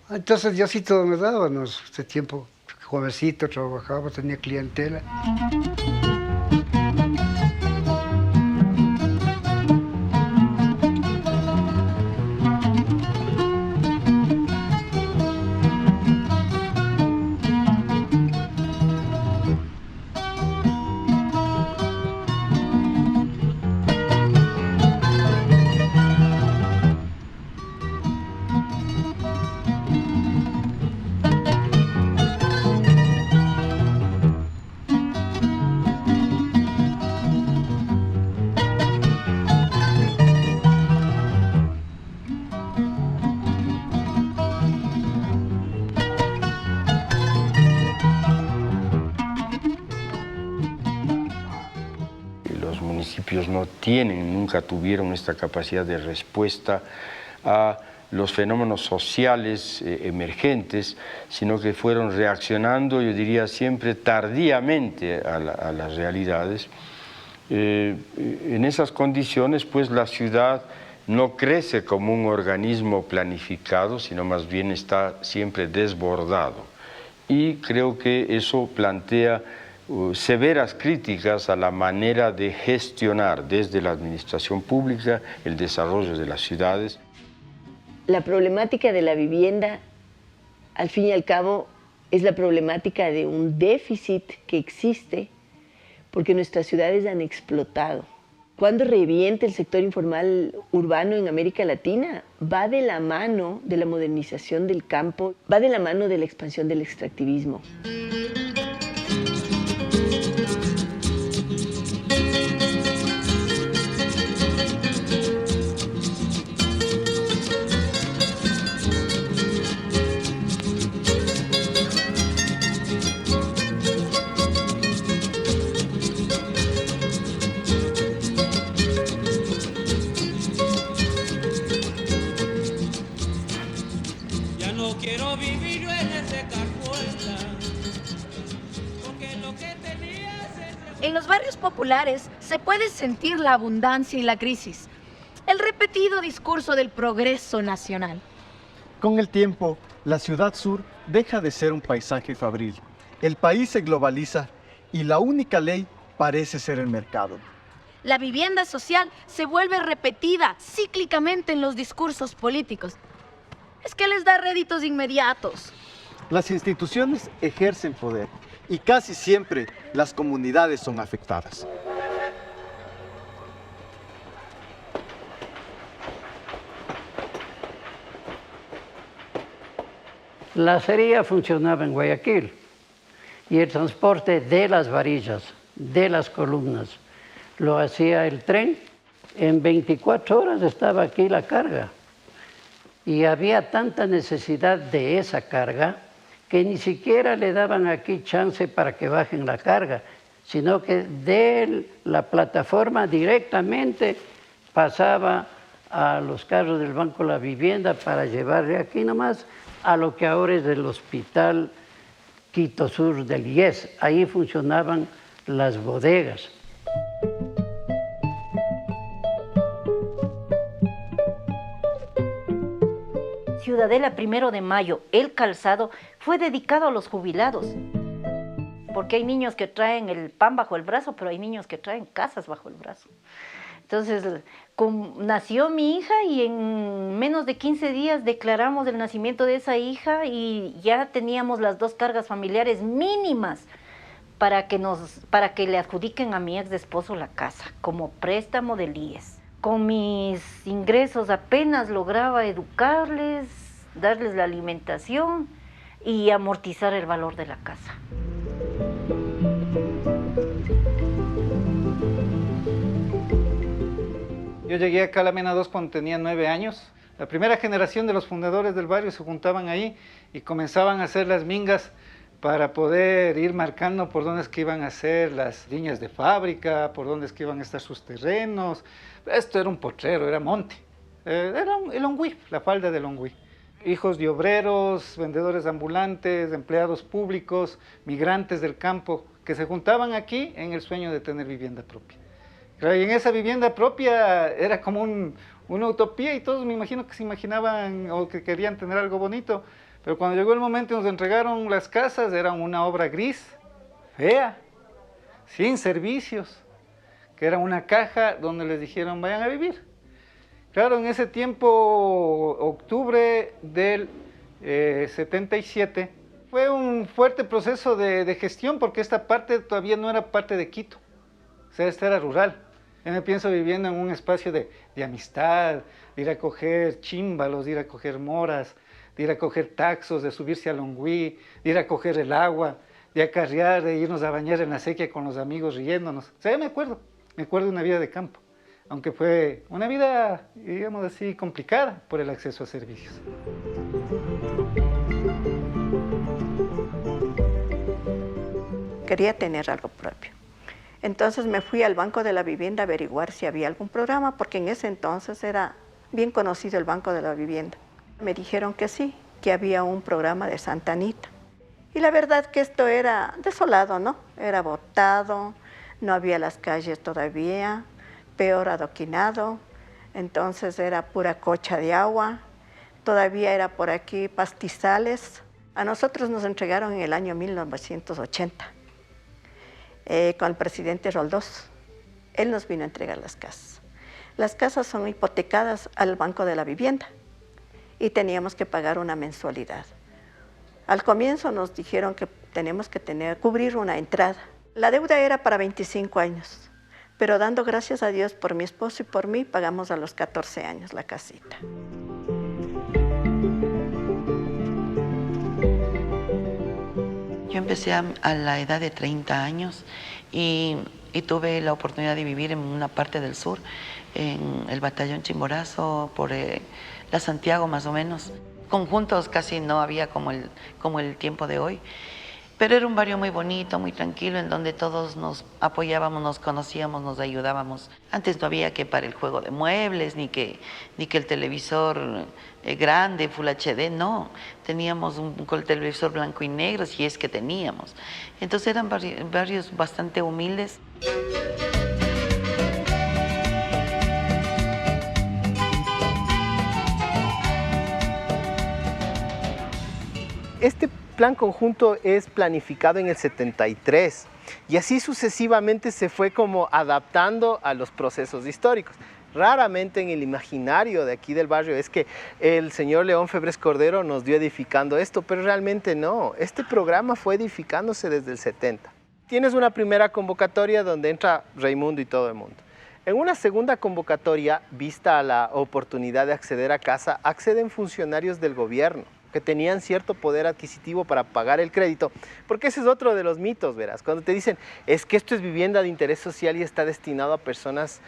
Entonces ya sí todo me daba, este tiempo jovencito, trabajaba, tenía clientela. No tienen, nunca tuvieron esta capacidad de respuesta a los fenómenos sociales emergentes, sino que fueron reaccionando, yo diría siempre tardíamente a las realidades. En esas condiciones, pues la ciudad no crece como un organismo planificado, sino más bien está siempre desbordado. Y creo que eso plantea severas críticas a la manera de gestionar desde la administración pública el desarrollo de las ciudades. La problemática de la vivienda, al fin y al cabo, es la problemática de un déficit que existe porque nuestras ciudades han explotado. Cuando reviente el sector informal urbano en América Latina, va de la mano de la modernización del campo, va de la mano de la expansión del extractivismo. En los barrios populares se puede sentir la abundancia y la crisis, el repetido discurso del progreso nacional. Con el tiempo, la ciudad sur deja de ser un paisaje fabril. El país se globaliza y la única ley parece ser el mercado. La vivienda social se vuelve repetida cíclicamente en los discursos políticos. Es que les da réditos inmediatos. Las instituciones ejercen poder y casi siempre las comunidades son afectadas. La acería funcionaba en Guayaquil y el transporte de las varillas, de las columnas, lo hacía el tren. En 24 horas estaba aquí la carga y había tanta necesidad de esa carga que ni siquiera le daban aquí chance para que bajen la carga, sino que de la plataforma directamente pasaba a los carros del Banco de la Vivienda para llevarle aquí nomás a lo que ahora es el Hospital Quito Sur del IES. Ahí funcionaban las bodegas. Ciudadela 1 de Mayo, el calzado, fue dedicado a los jubilados. Porque hay niños que traen el pan bajo el brazo, pero hay niños que traen casas bajo el brazo. Entonces, nació mi hija y en menos de 15 días declaramos el nacimiento de esa hija y ya teníamos las 2 cargas familiares mínimas para que le adjudiquen a mi ex esposo la casa, como préstamo del IES. Con mis ingresos apenas lograba educarles, darles la alimentación y amortizar el valor de la casa. Yo llegué acá a la Mena 2 cuando tenía 9 años. La primera generación de los fundadores del barrio se juntaban ahí y comenzaban a hacer las mingas para poder ir marcando por dónde es que iban a hacer las líneas de fábrica, por dónde es que iban a estar sus terrenos. Esto era un potrero, era monte. Era el Ongüí, la falda del Ongüí. Hijos de obreros, vendedores ambulantes, empleados públicos, migrantes del campo, que se juntaban aquí en el sueño de tener vivienda propia. Y en esa vivienda propia era como una utopía y todos me imagino que se imaginaban o que querían tener algo bonito. Pero cuando llegó el momento y nos entregaron las casas, era una obra gris, fea, sin servicios, que era una caja donde les dijeron vayan a vivir. Claro, en ese tiempo, octubre del 77, fue un fuerte proceso de gestión porque esta parte todavía no era parte de Quito, o sea, esta era rural. Yo me pienso viviendo en un espacio de amistad, de ir a coger chímbalos, de ir a coger moras, de ir a coger taxos, de subirse al Ongüí, de ir a coger el agua, de acarrear, de irnos a bañar en la sequía con los amigos riéndonos. O sea, yo me acuerdo de una vida de campo, aunque fue una vida, digamos así, complicada por el acceso a servicios. Quería tener algo propio. Entonces me fui al Banco de la Vivienda a averiguar si había algún programa, porque en ese entonces era bien conocido el Banco de la Vivienda. Me dijeron que sí, que había un programa de Santa Anita. Y la verdad que esto era desolado, ¿no? Era botado, no había las calles todavía, peor adoquinado, entonces era pura cocha de agua, todavía era por aquí pastizales. A nosotros nos entregaron en el año 1980. Con el presidente Roldós. Él nos vino a entregar las casas. Las casas son hipotecadas al Banco de la Vivienda y teníamos que pagar una mensualidad. Al comienzo nos dijeron que tenemos que cubrir una entrada. La deuda era para 25 años, pero dando gracias a Dios por mi esposo y por mí, pagamos a los 14 años la casita. Yo empecé a la edad de 30 años y tuve la oportunidad de vivir en una parte del sur, en el batallón Chimborazo, por la Santiago más o menos. Conjuntos casi no había como el tiempo de hoy. Pero era un barrio muy bonito, muy tranquilo, en donde todos nos apoyábamos, nos conocíamos, nos ayudábamos. Antes no había que para el juego de muebles, ni que el televisor grande, Full HD, no. Teníamos un televisor blanco y negro, si es que teníamos. Entonces eran barrios bastante humildes. Este plan conjunto es planificado en el 73 y así sucesivamente se fue como adaptando a los procesos históricos. Raramente en el imaginario de aquí del barrio es que el señor León Febres Cordero nos dio edificando esto, pero realmente no. Este programa fue edificándose desde el 70. Tienes una primera convocatoria donde entra Raimundo y todo el mundo. En una segunda convocatoria, vista a la oportunidad de acceder a casa, acceden funcionarios del gobierno que tenían cierto poder adquisitivo para pagar el crédito, porque ese es otro de los mitos, verás. Cuando te dicen, es que esto es vivienda de interés social y está destinado a personas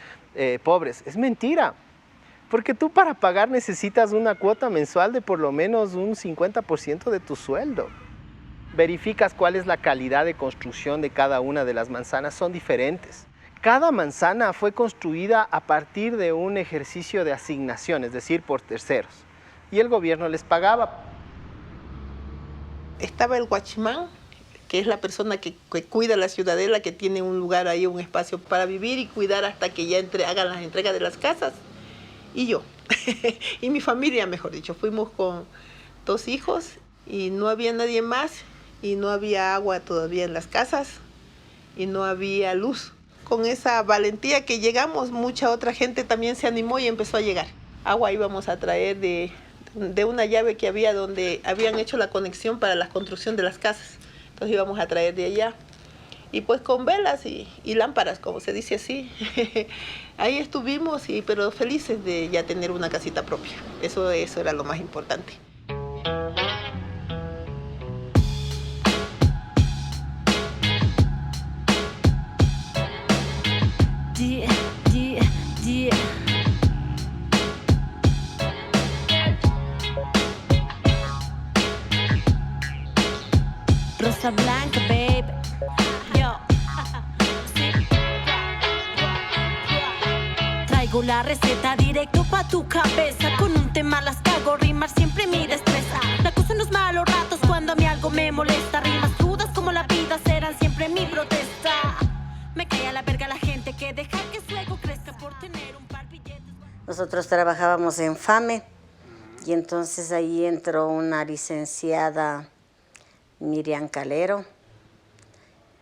pobres, es mentira, porque tú para pagar necesitas una cuota mensual de por lo menos un 50% de tu sueldo. Verificas cuál es la calidad de construcción de cada una de las manzanas, son diferentes. Cada manzana fue construida a partir de un ejercicio de asignación, es decir, por terceros, y el gobierno les pagaba. Estaba el watchman, que es la persona que cuida la ciudadela, que tiene un lugar ahí, un espacio para vivir y cuidar hasta que ya hagan las entregas de las casas. Y yo, y mi familia, mejor dicho, fuimos con 2 hijos y no había nadie más y no había agua todavía en las casas y no había luz. Con esa valentía que llegamos, mucha otra gente también se animó y empezó a llegar. Agua íbamos a traer de una llave que había donde habían hecho la conexión para la construcción de las casas. Entonces íbamos a traer de allá. Y pues con velas y lámparas, como se dice así. Ahí estuvimos, pero felices de ya tener una casita propia. Eso era lo más importante. Rosa blanca, babe. Yo. Traigo la receta directo pa' tu cabeza. Con un tema las cago, rimar siempre mi destreza. La cosa en los malos ratos cuando a mí algo me molesta. Rimas crudas como la vida serán siempre mi protesta. Me cae a la verga la gente que deja que su ego crezca por tener un par de billetes. Nosotros trabajábamos en FAME y entonces ahí entró una licenciada, Miriam Calero,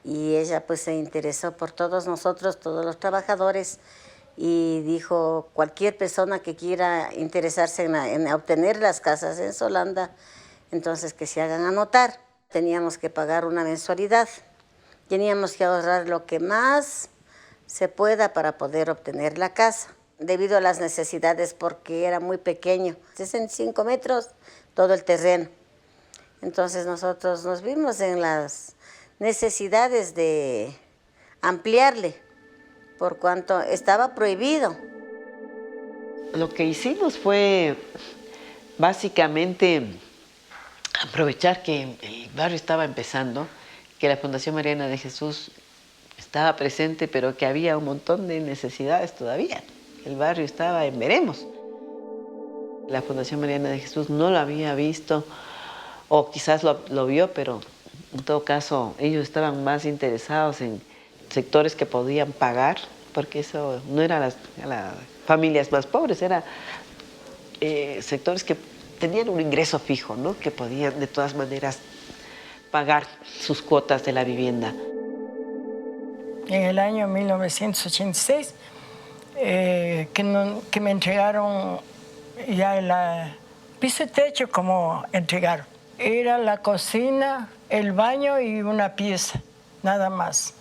y ella pues se interesó por todos nosotros, todos los trabajadores, y dijo, cualquier persona que quiera interesarse en obtener las casas en Solanda, entonces que se hagan anotar. Teníamos que pagar una mensualidad, teníamos que ahorrar lo que más se pueda para poder obtener la casa, debido a las necesidades porque era muy pequeño, 65 metros todo el terreno. Entonces nosotros nos vimos en las necesidades de ampliarle, por cuanto estaba prohibido. Lo que hicimos fue básicamente aprovechar que el barrio estaba empezando, que la Fundación Mariana de Jesús estaba presente, pero que había un montón de necesidades todavía. El barrio estaba en veremos. La Fundación Mariana de Jesús no lo había visto, o quizás lo vio, pero en todo caso ellos estaban más interesados en sectores que podían pagar, porque eso no eran las familias más pobres, eran sectores que tenían un ingreso fijo, ¿no? Que podían de todas maneras pagar sus cuotas de la vivienda. En el año 1986, que me entregaron ya el piso y techo como entregaron. Era la cocina, el baño y una pieza, nada más.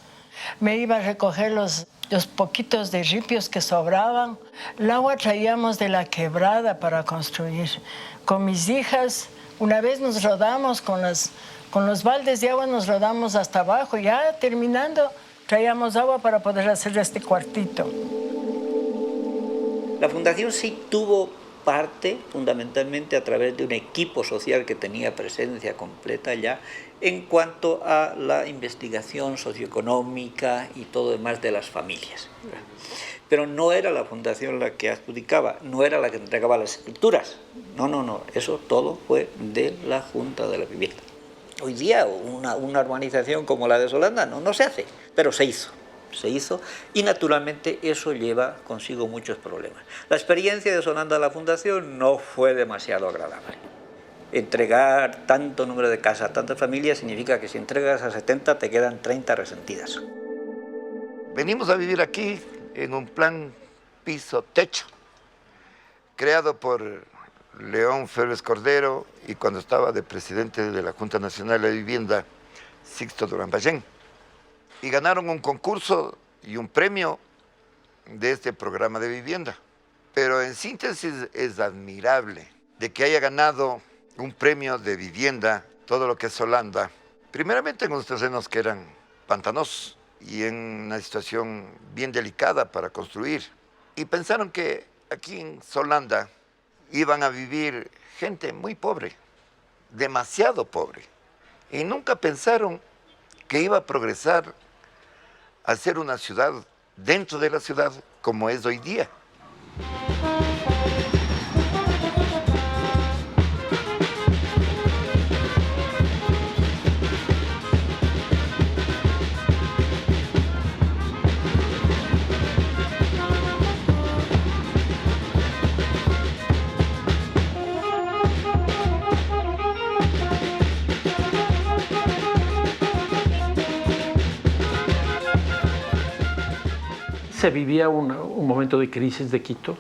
Me iba a recoger los poquitos de ripios que sobraban. El agua traíamos de la quebrada para construir. Con mis hijas, una vez nos rodamos con los baldes de agua, nos rodamos hasta abajo. Ya terminando, traíamos agua para poder hacer este cuartito. La fundación sí tuvo parte fundamentalmente a través de un equipo social que tenía presencia completa allá en cuanto a la investigación socioeconómica y todo demás de las familias. Pero no era la fundación la que adjudicaba, no era la que entregaba las escrituras. No, eso todo fue de la Junta de la Vivienda. Hoy día una urbanización como la de Solanda no se hace, pero se hizo y naturalmente eso lleva consigo muchos problemas. La experiencia de Solanda a la Fundación no fue demasiado agradable. Entregar tanto número de casas a tantas familias significa que si entregas a 70 te quedan 30 resentidas. Venimos a vivir aquí en un plan piso-techo, creado por León Férez Cordero y cuando estaba de presidente de la Junta Nacional de Vivienda, Sixto Durán Ballén. Y ganaron un concurso y un premio de este programa de vivienda. Pero en síntesis es admirable de que haya ganado un premio de vivienda, todo lo que es Solanda, primeramente en unos terrenos que eran pantanosos y en una situación bien delicada para construir. Y pensaron que aquí en Solanda iban a vivir gente muy pobre, demasiado pobre. Y nunca pensaron que iba a progresar a ser una ciudad dentro de la ciudad como es hoy día. Se vivía un momento de crisis de Quito,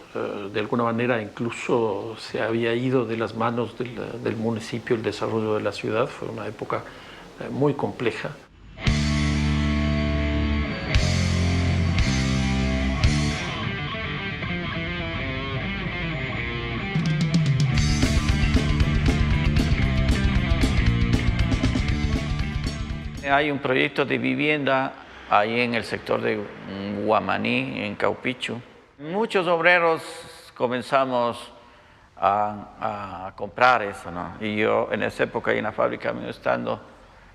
de alguna manera incluso se había ido de las manos del municipio el desarrollo de la ciudad, fue una época muy compleja. Hay un proyecto de vivienda ahí en el sector de Guamaní, en Caupichu. Muchos obreros comenzamos a comprar eso, ¿no? Y yo en esa época ahí en la fábrica mío estando,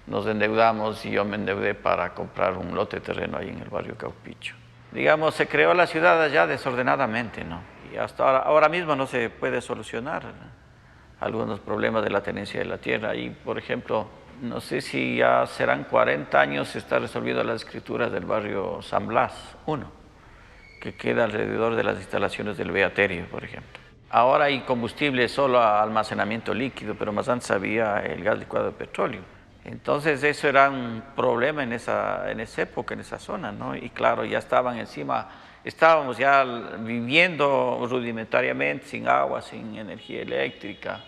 nos endeudamos y yo me endeudé para comprar un lote de terreno ahí en el barrio Caupichu. Digamos, se creó la ciudad allá desordenadamente, ¿no? Y hasta ahora mismo no se puede solucionar algunos problemas de la tenencia de la tierra. Y, por ejemplo, no sé si ya serán 40 años, se está resolviendo las escrituras del barrio San Blas 1, que queda alrededor de las instalaciones del Beaterio, por ejemplo. Ahora hay combustible solo a almacenamiento líquido, pero más antes había el gas licuado de petróleo. Entonces eso era un problema en esa época, en esa zona, ¿no? Y claro, ya estábamos ya viviendo rudimentariamente, sin agua, sin energía eléctrica.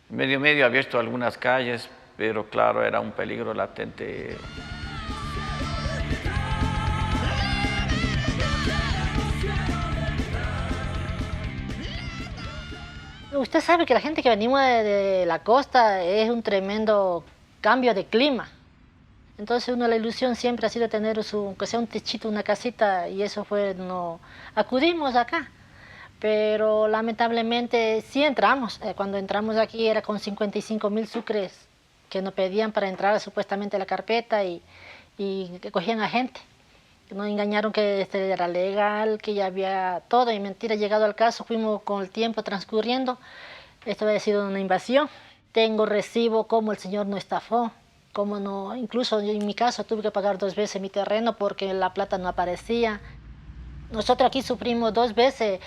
Medio abierto algunas calles, pero claro, era un peligro latente. Usted sabe que la gente que venimos de la costa es un tremendo cambio de clima. Entonces la ilusión siempre ha sido tener aunque sea un techito, una casita, y eso fue, no acudimos acá. Pero lamentablemente sí entramos. Cuando entramos aquí era con 55.000 sucres que nos pedían para entrar supuestamente a la carpeta y que cogían a gente. Nos engañaron que era legal, que ya había todo, y mentira, llegado al caso, fuimos con el tiempo transcurriendo, esto había sido una invasión. Tengo recibo como el señor nos estafó, como no, incluso yo en mi caso tuve que pagar 2 veces mi terreno porque la plata no aparecía. Nosotros aquí sufrimos 2 veces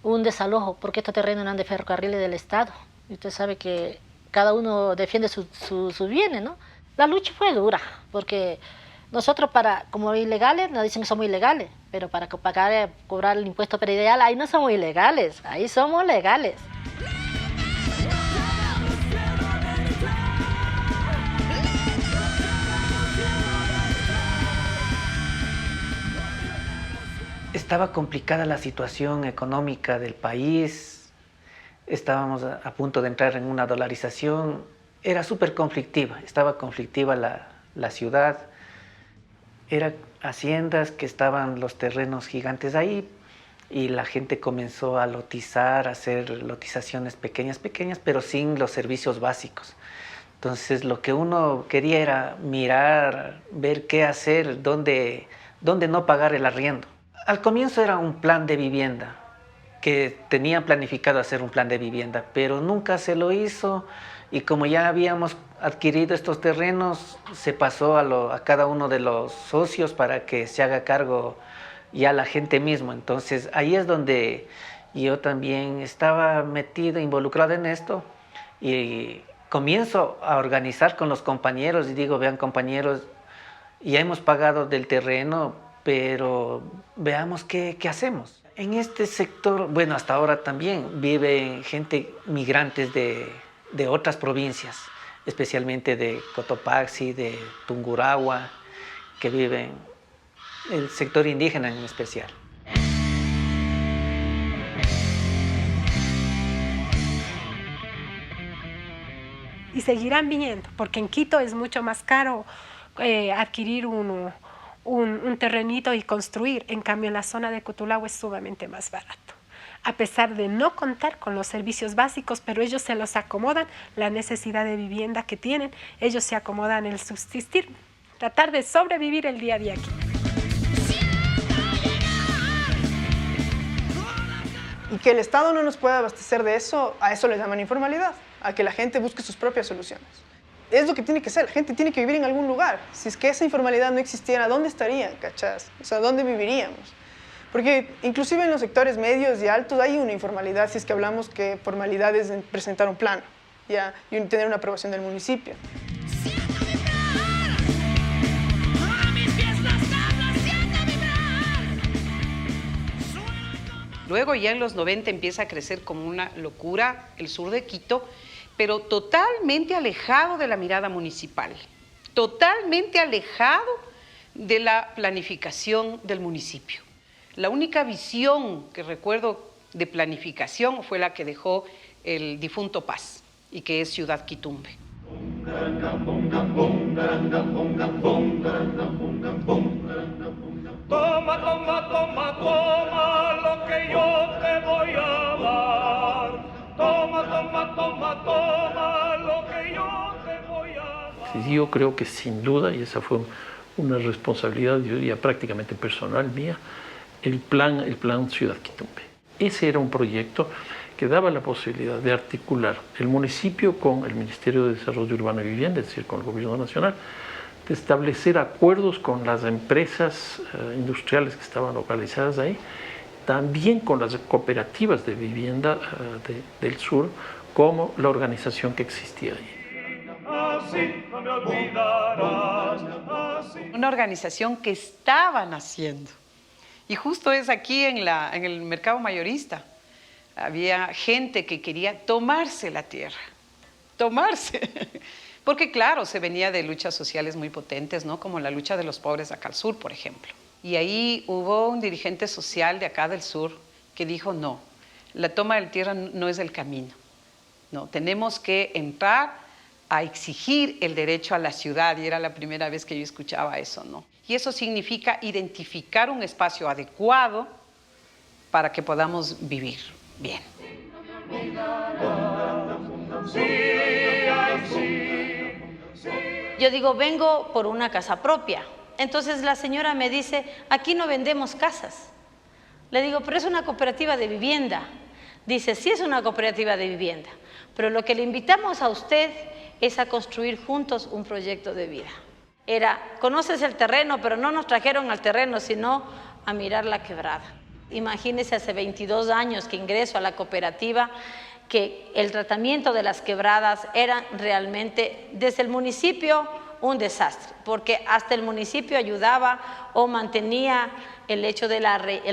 un desalojo porque estos terrenos eran de ferrocarriles del Estado. Y usted sabe que cada uno defiende sus bienes, ¿no? La lucha fue dura porque nosotros como ilegales nos dicen que somos ilegales, pero para cobrar el impuesto predial ahí no somos ilegales, ahí somos legales. Estaba complicada la situación económica del país, estábamos a punto de entrar en una dolarización, era súper conflictiva, estaba conflictiva la ciudad, eran haciendas que estaban los terrenos gigantes ahí, y la gente comenzó a lotizar, a hacer lotizaciones pequeñas, pero sin los servicios básicos. Entonces lo que uno quería era mirar, ver qué hacer, dónde no pagar el arriendo. Al comienzo era un plan de vivienda, que tenían planificado hacer un plan de vivienda, pero nunca se lo hizo, y como ya habíamos adquirido estos terrenos, se pasó a cada uno de los socios para que se haga cargo ya la gente misma. Entonces ahí es donde yo también estaba metido, involucrado en esto, y comienzo a organizar con los compañeros y digo, vean compañeros, ya hemos pagado del terreno, pero veamos qué hacemos. En este sector, bueno, hasta ahora también viven gente migrantes de otras provincias, especialmente de Cotopaxi, de Tungurahua, que viven el sector indígena en especial. Y seguirán viniendo, porque en Quito es mucho más caro adquirir un terrenito y construir. En cambio, en la zona de Cutulahua es sumamente más barato. A pesar de no contar con los servicios básicos, pero ellos se los acomodan, la necesidad de vivienda que tienen, ellos se acomodan el subsistir, tratar de sobrevivir el día a día aquí. Y que el Estado no nos pueda abastecer de eso, a eso le llaman informalidad, a que la gente busque sus propias soluciones. Es lo que tiene que ser, la gente tiene que vivir en algún lugar. Si es que esa informalidad no existiera, ¿dónde estarían, cachás? O sea, ¿dónde viviríamos? Porque inclusive en los sectores medios y altos hay una informalidad, si es que hablamos que formalidad es presentar un plan, ¿ya? Y tener una aprobación del municipio. Luego ya en los 90 empieza a crecer como una locura el sur de Quito, pero totalmente alejado de la mirada municipal, totalmente alejado de la planificación del municipio. La única visión que recuerdo de planificación fue la que dejó el difunto Paz, y que es Ciudad Quitumbe. Toma, toma, toma, toma lo que yo te voy a dar. Toma, toma, toma, toma lo que yo te voy a dar. Yo creo que sin duda, y esa fue una responsabilidad, yo diría prácticamente personal mía, el plan Ciudad Quitumbe. Ese era un proyecto que daba la posibilidad de articular el municipio con el Ministerio de Desarrollo Urbano y Vivienda, es decir, con el Gobierno Nacional, de establecer acuerdos con las empresas industriales que estaban localizadas ahí, también con las cooperativas de vivienda del sur, como la organización que existía ahí. Así no me olvidarás. Una organización que estaba naciendo. Y justo es aquí en el mercado mayorista. Había gente que quería tomarse la tierra, tomarse. Porque claro, se venía de luchas sociales muy potentes, ¿no? Como la lucha de los pobres acá al sur, por ejemplo. Y ahí hubo un dirigente social de acá del sur que dijo, no, la toma de la tierra no es el camino. No, tenemos que entrar a exigir el derecho a la ciudad, y era la primera vez que yo escuchaba eso, ¿no? Y eso significa identificar un espacio adecuado para que podamos vivir bien. Yo digo, vengo por una casa propia. Entonces la señora me dice, aquí no vendemos casas. Le digo, pero es una cooperativa de vivienda. Dice, sí es una cooperativa de vivienda, pero lo que le invitamos a usted es a construir juntos un proyecto de vida. Era, conoces el terreno, pero no nos trajeron al terreno, sino a mirar la quebrada. Imagínese hace 22 años que ingreso a la cooperativa, que el tratamiento de las quebradas era realmente, desde el municipio, un desastre, porque hasta el municipio ayudaba o mantenía el hecho del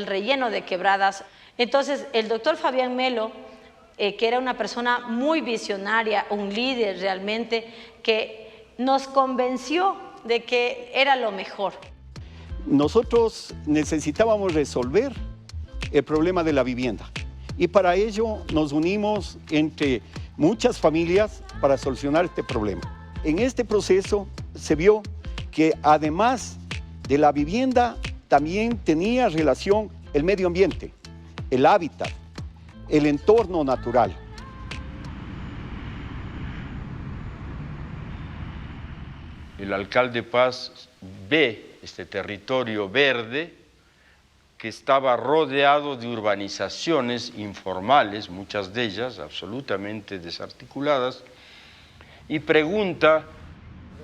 relleno de quebradas. Entonces, el doctor Fabián Melo, que era una persona muy visionaria, un líder realmente, que nos convenció de que era lo mejor. Nosotros necesitábamos resolver el problema de la vivienda y para ello nos unimos entre muchas familias para solucionar este problema. En este proceso se vio que además de la vivienda también tenía relación el medio ambiente. el hábitat, el entorno natural. El alcalde Paz ve este territorio verde que estaba rodeado de urbanizaciones informales, muchas de ellas absolutamente desarticuladas, y pregunta,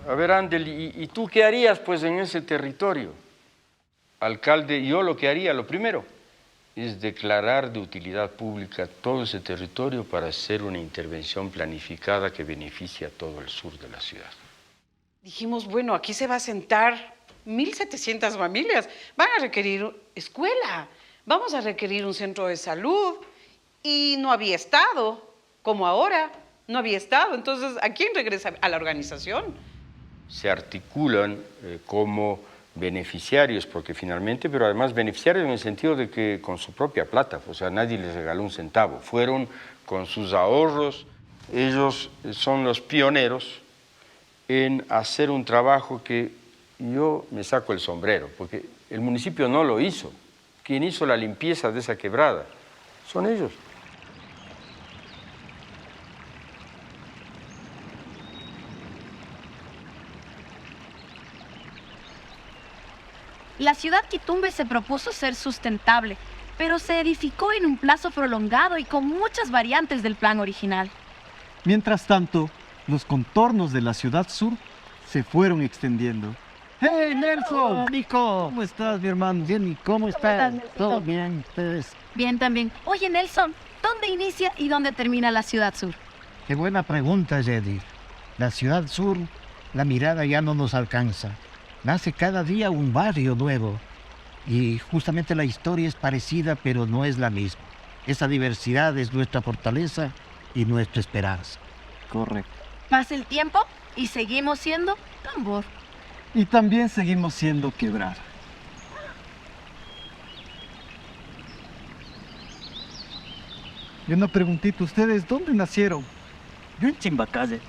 a ver, Andel, ¿y tú qué harías pues en ese territorio? Alcalde, yo lo que haría, lo primero, es declarar de utilidad pública todo ese territorio para hacer una intervención planificada que beneficie a todo el sur de la ciudad. Dijimos, bueno, aquí se va a sentar 1.700 familias, van a requerir escuela, vamos a requerir un centro de salud, y no había estado, como ahora, no había estado. Entonces, ¿a quién regresa? A la organización. Se articulan como beneficiarios, porque finalmente, pero además beneficiarios en el sentido de que con su propia plata, o sea, nadie les regaló un centavo, fueron con sus ahorros. Ellos son los pioneros en hacer un trabajo que yo me saco el sombrero, porque el municipio no lo hizo. Quien hizo la limpieza de esa quebrada son ellos. La ciudad Quitumbe se propuso ser sustentable, pero se edificó en un plazo prolongado y con muchas variantes del plan original. Mientras tanto, los contornos de la ciudad sur se fueron extendiendo. ¡Hey, Nelson! Hola, Nico. ¿Cómo estás, mi hermano? Bien, ¿y cómo estás? ¿Todo bien? ¿Ustedes? Bien también. Oye, Nelson, ¿dónde inicia y dónde termina la ciudad sur? Qué buena pregunta, Jedi. La ciudad sur, la mirada ya no nos alcanza. Nace cada día un barrio nuevo. Y justamente la historia es parecida, pero no es la misma. Esa diversidad es nuestra fortaleza y nuestra esperanza. Correcto. Pasa el tiempo y seguimos siendo tambor. Y también seguimos siendo quebrada. Y una preguntita, ¿ustedes dónde nacieron? Yo en Chimbacalle.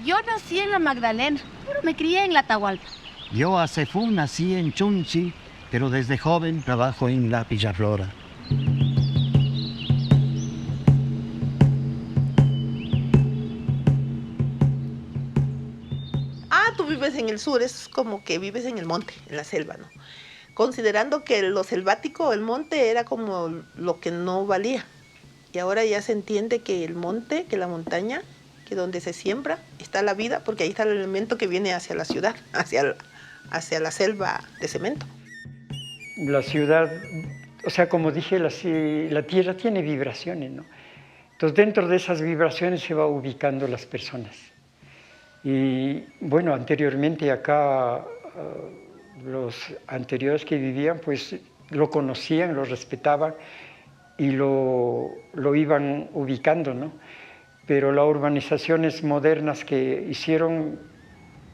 Yo nací en la Magdalena, pero me crié en la Atahualpa. Yo a Cefún nací en Chunchi, pero desde joven trabajo en la Pillaflora. Tú vives en el sur, es como que vives en el monte, en la selva, ¿no? Considerando que lo selvático, el monte, era como lo que no valía. Y ahora ya se entiende que el monte, que la montaña, que donde se siembra, está la vida, porque ahí está el elemento que viene hacia la ciudad, hacia la selva de cemento. La ciudad, o sea, como dije, la tierra tiene vibraciones, ¿no? Entonces, dentro de esas vibraciones se va ubicando las personas. Y bueno, anteriormente acá, los anteriores que vivían, pues lo conocían, lo respetaban y lo iban ubicando, ¿no? Pero las urbanizaciones modernas que hicieron,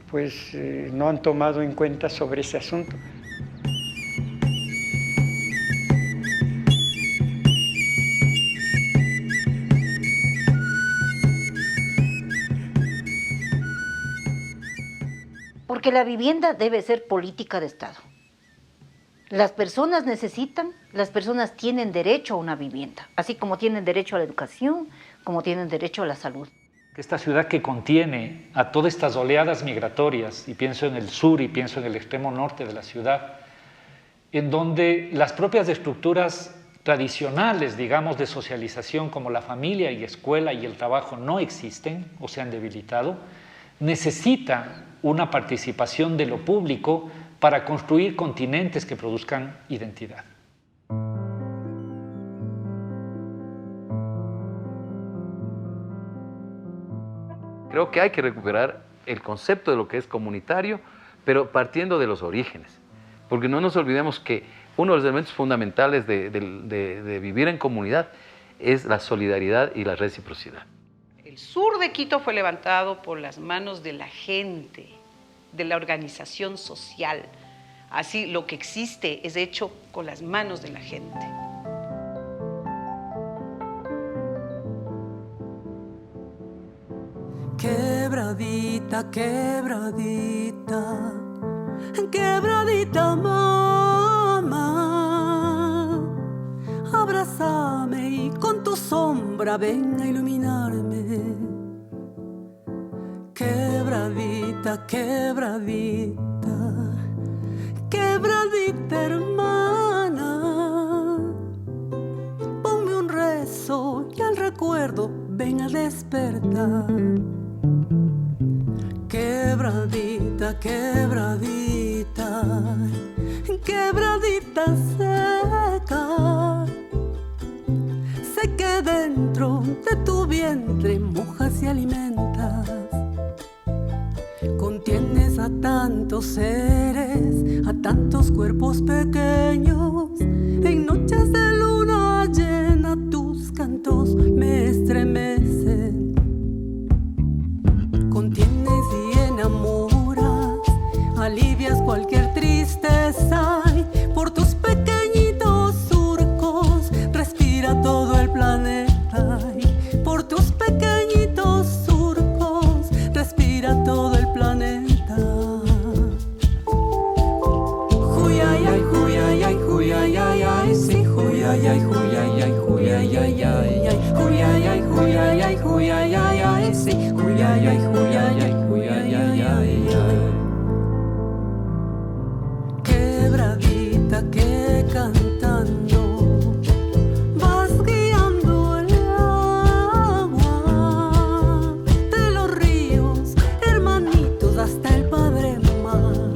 pues no han tomado en cuenta sobre ese asunto. Porque la vivienda debe ser política de Estado. Las personas necesitan, las personas tienen derecho a una vivienda, así como tienen derecho a la educación, como tienen derecho a la salud. Esta ciudad que contiene a todas estas oleadas migratorias, y pienso en el sur y pienso en el extremo norte de la ciudad, en donde las propias estructuras tradicionales, digamos, de socialización como la familia y escuela y el trabajo no existen o se han debilitado, necesita una participación de lo público para construir continentes que produzcan identidad. Creo que hay que recuperar el concepto de lo que es comunitario, pero partiendo de los orígenes, porque no nos olvidemos que uno de los elementos fundamentales de vivir en comunidad es la solidaridad y la reciprocidad. El sur de Quito fue levantado por las manos de la gente, de la organización social. Así, lo que existe es hecho con las manos de la gente. Quebradita, quebradita, quebradita, mamá, abrazada aurora ven a iluminarme. Quebradita, quebradita, quebradita hermana, ponme un rezo y al recuerdo ven a despertar. Quebradita, quebradita, quebradita seca, sé que dentro de tu vientre mojas y alimentas. Contienes a tantos seres, a tantos cuerpos pequeños. En noches de luna llena tus cantos me estremecen. Contienes y enamoras, alivias cualquier tristeza. Y por tus pequeñitos surcos respira todo el planeta. Y por tus pequeñitos surcos respira todo el planeta. Huyayay, huyayay, huyayay, sí, huyayay, huyayay, huyayay, huyayay, huyayay, huyayay, sí, huyayay, huyayay, huyayay. Quebradita que cantando vas guiando el agua de los ríos, hermanitos, hasta el Padre Mar.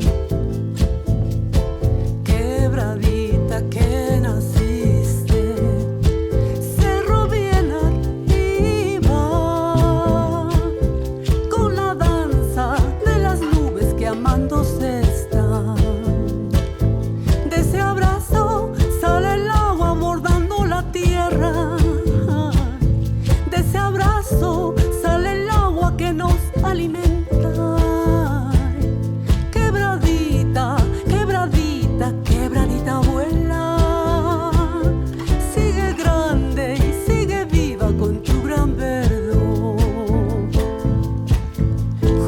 Quebradita que naciste, cerro bien arriba, con la danza de las nubes que amándose están. De ese abrazo sale el agua bordando la tierra. De ese abrazo sale el agua que nos alimenta. Quebradita, quebradita, quebradita vuela. Sigue grande y sigue viva con tu gran verdor.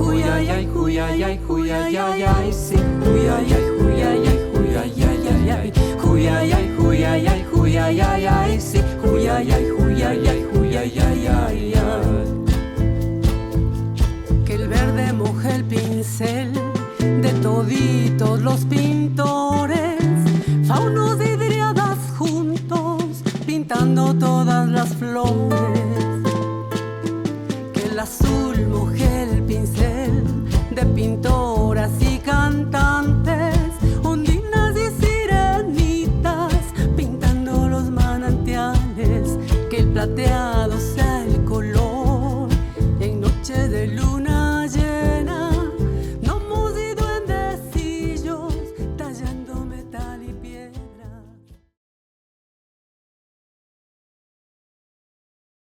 Huyayay, huyayay, huyayay, sí, huyayay, huyayay, huyayay, huyayay, huyayay, huyayay, sí, huyayay, huyayay, huyayay. Que el verde moje el pincel de toditos los pintores, faunos y dríadas juntos, pintando todas las flores.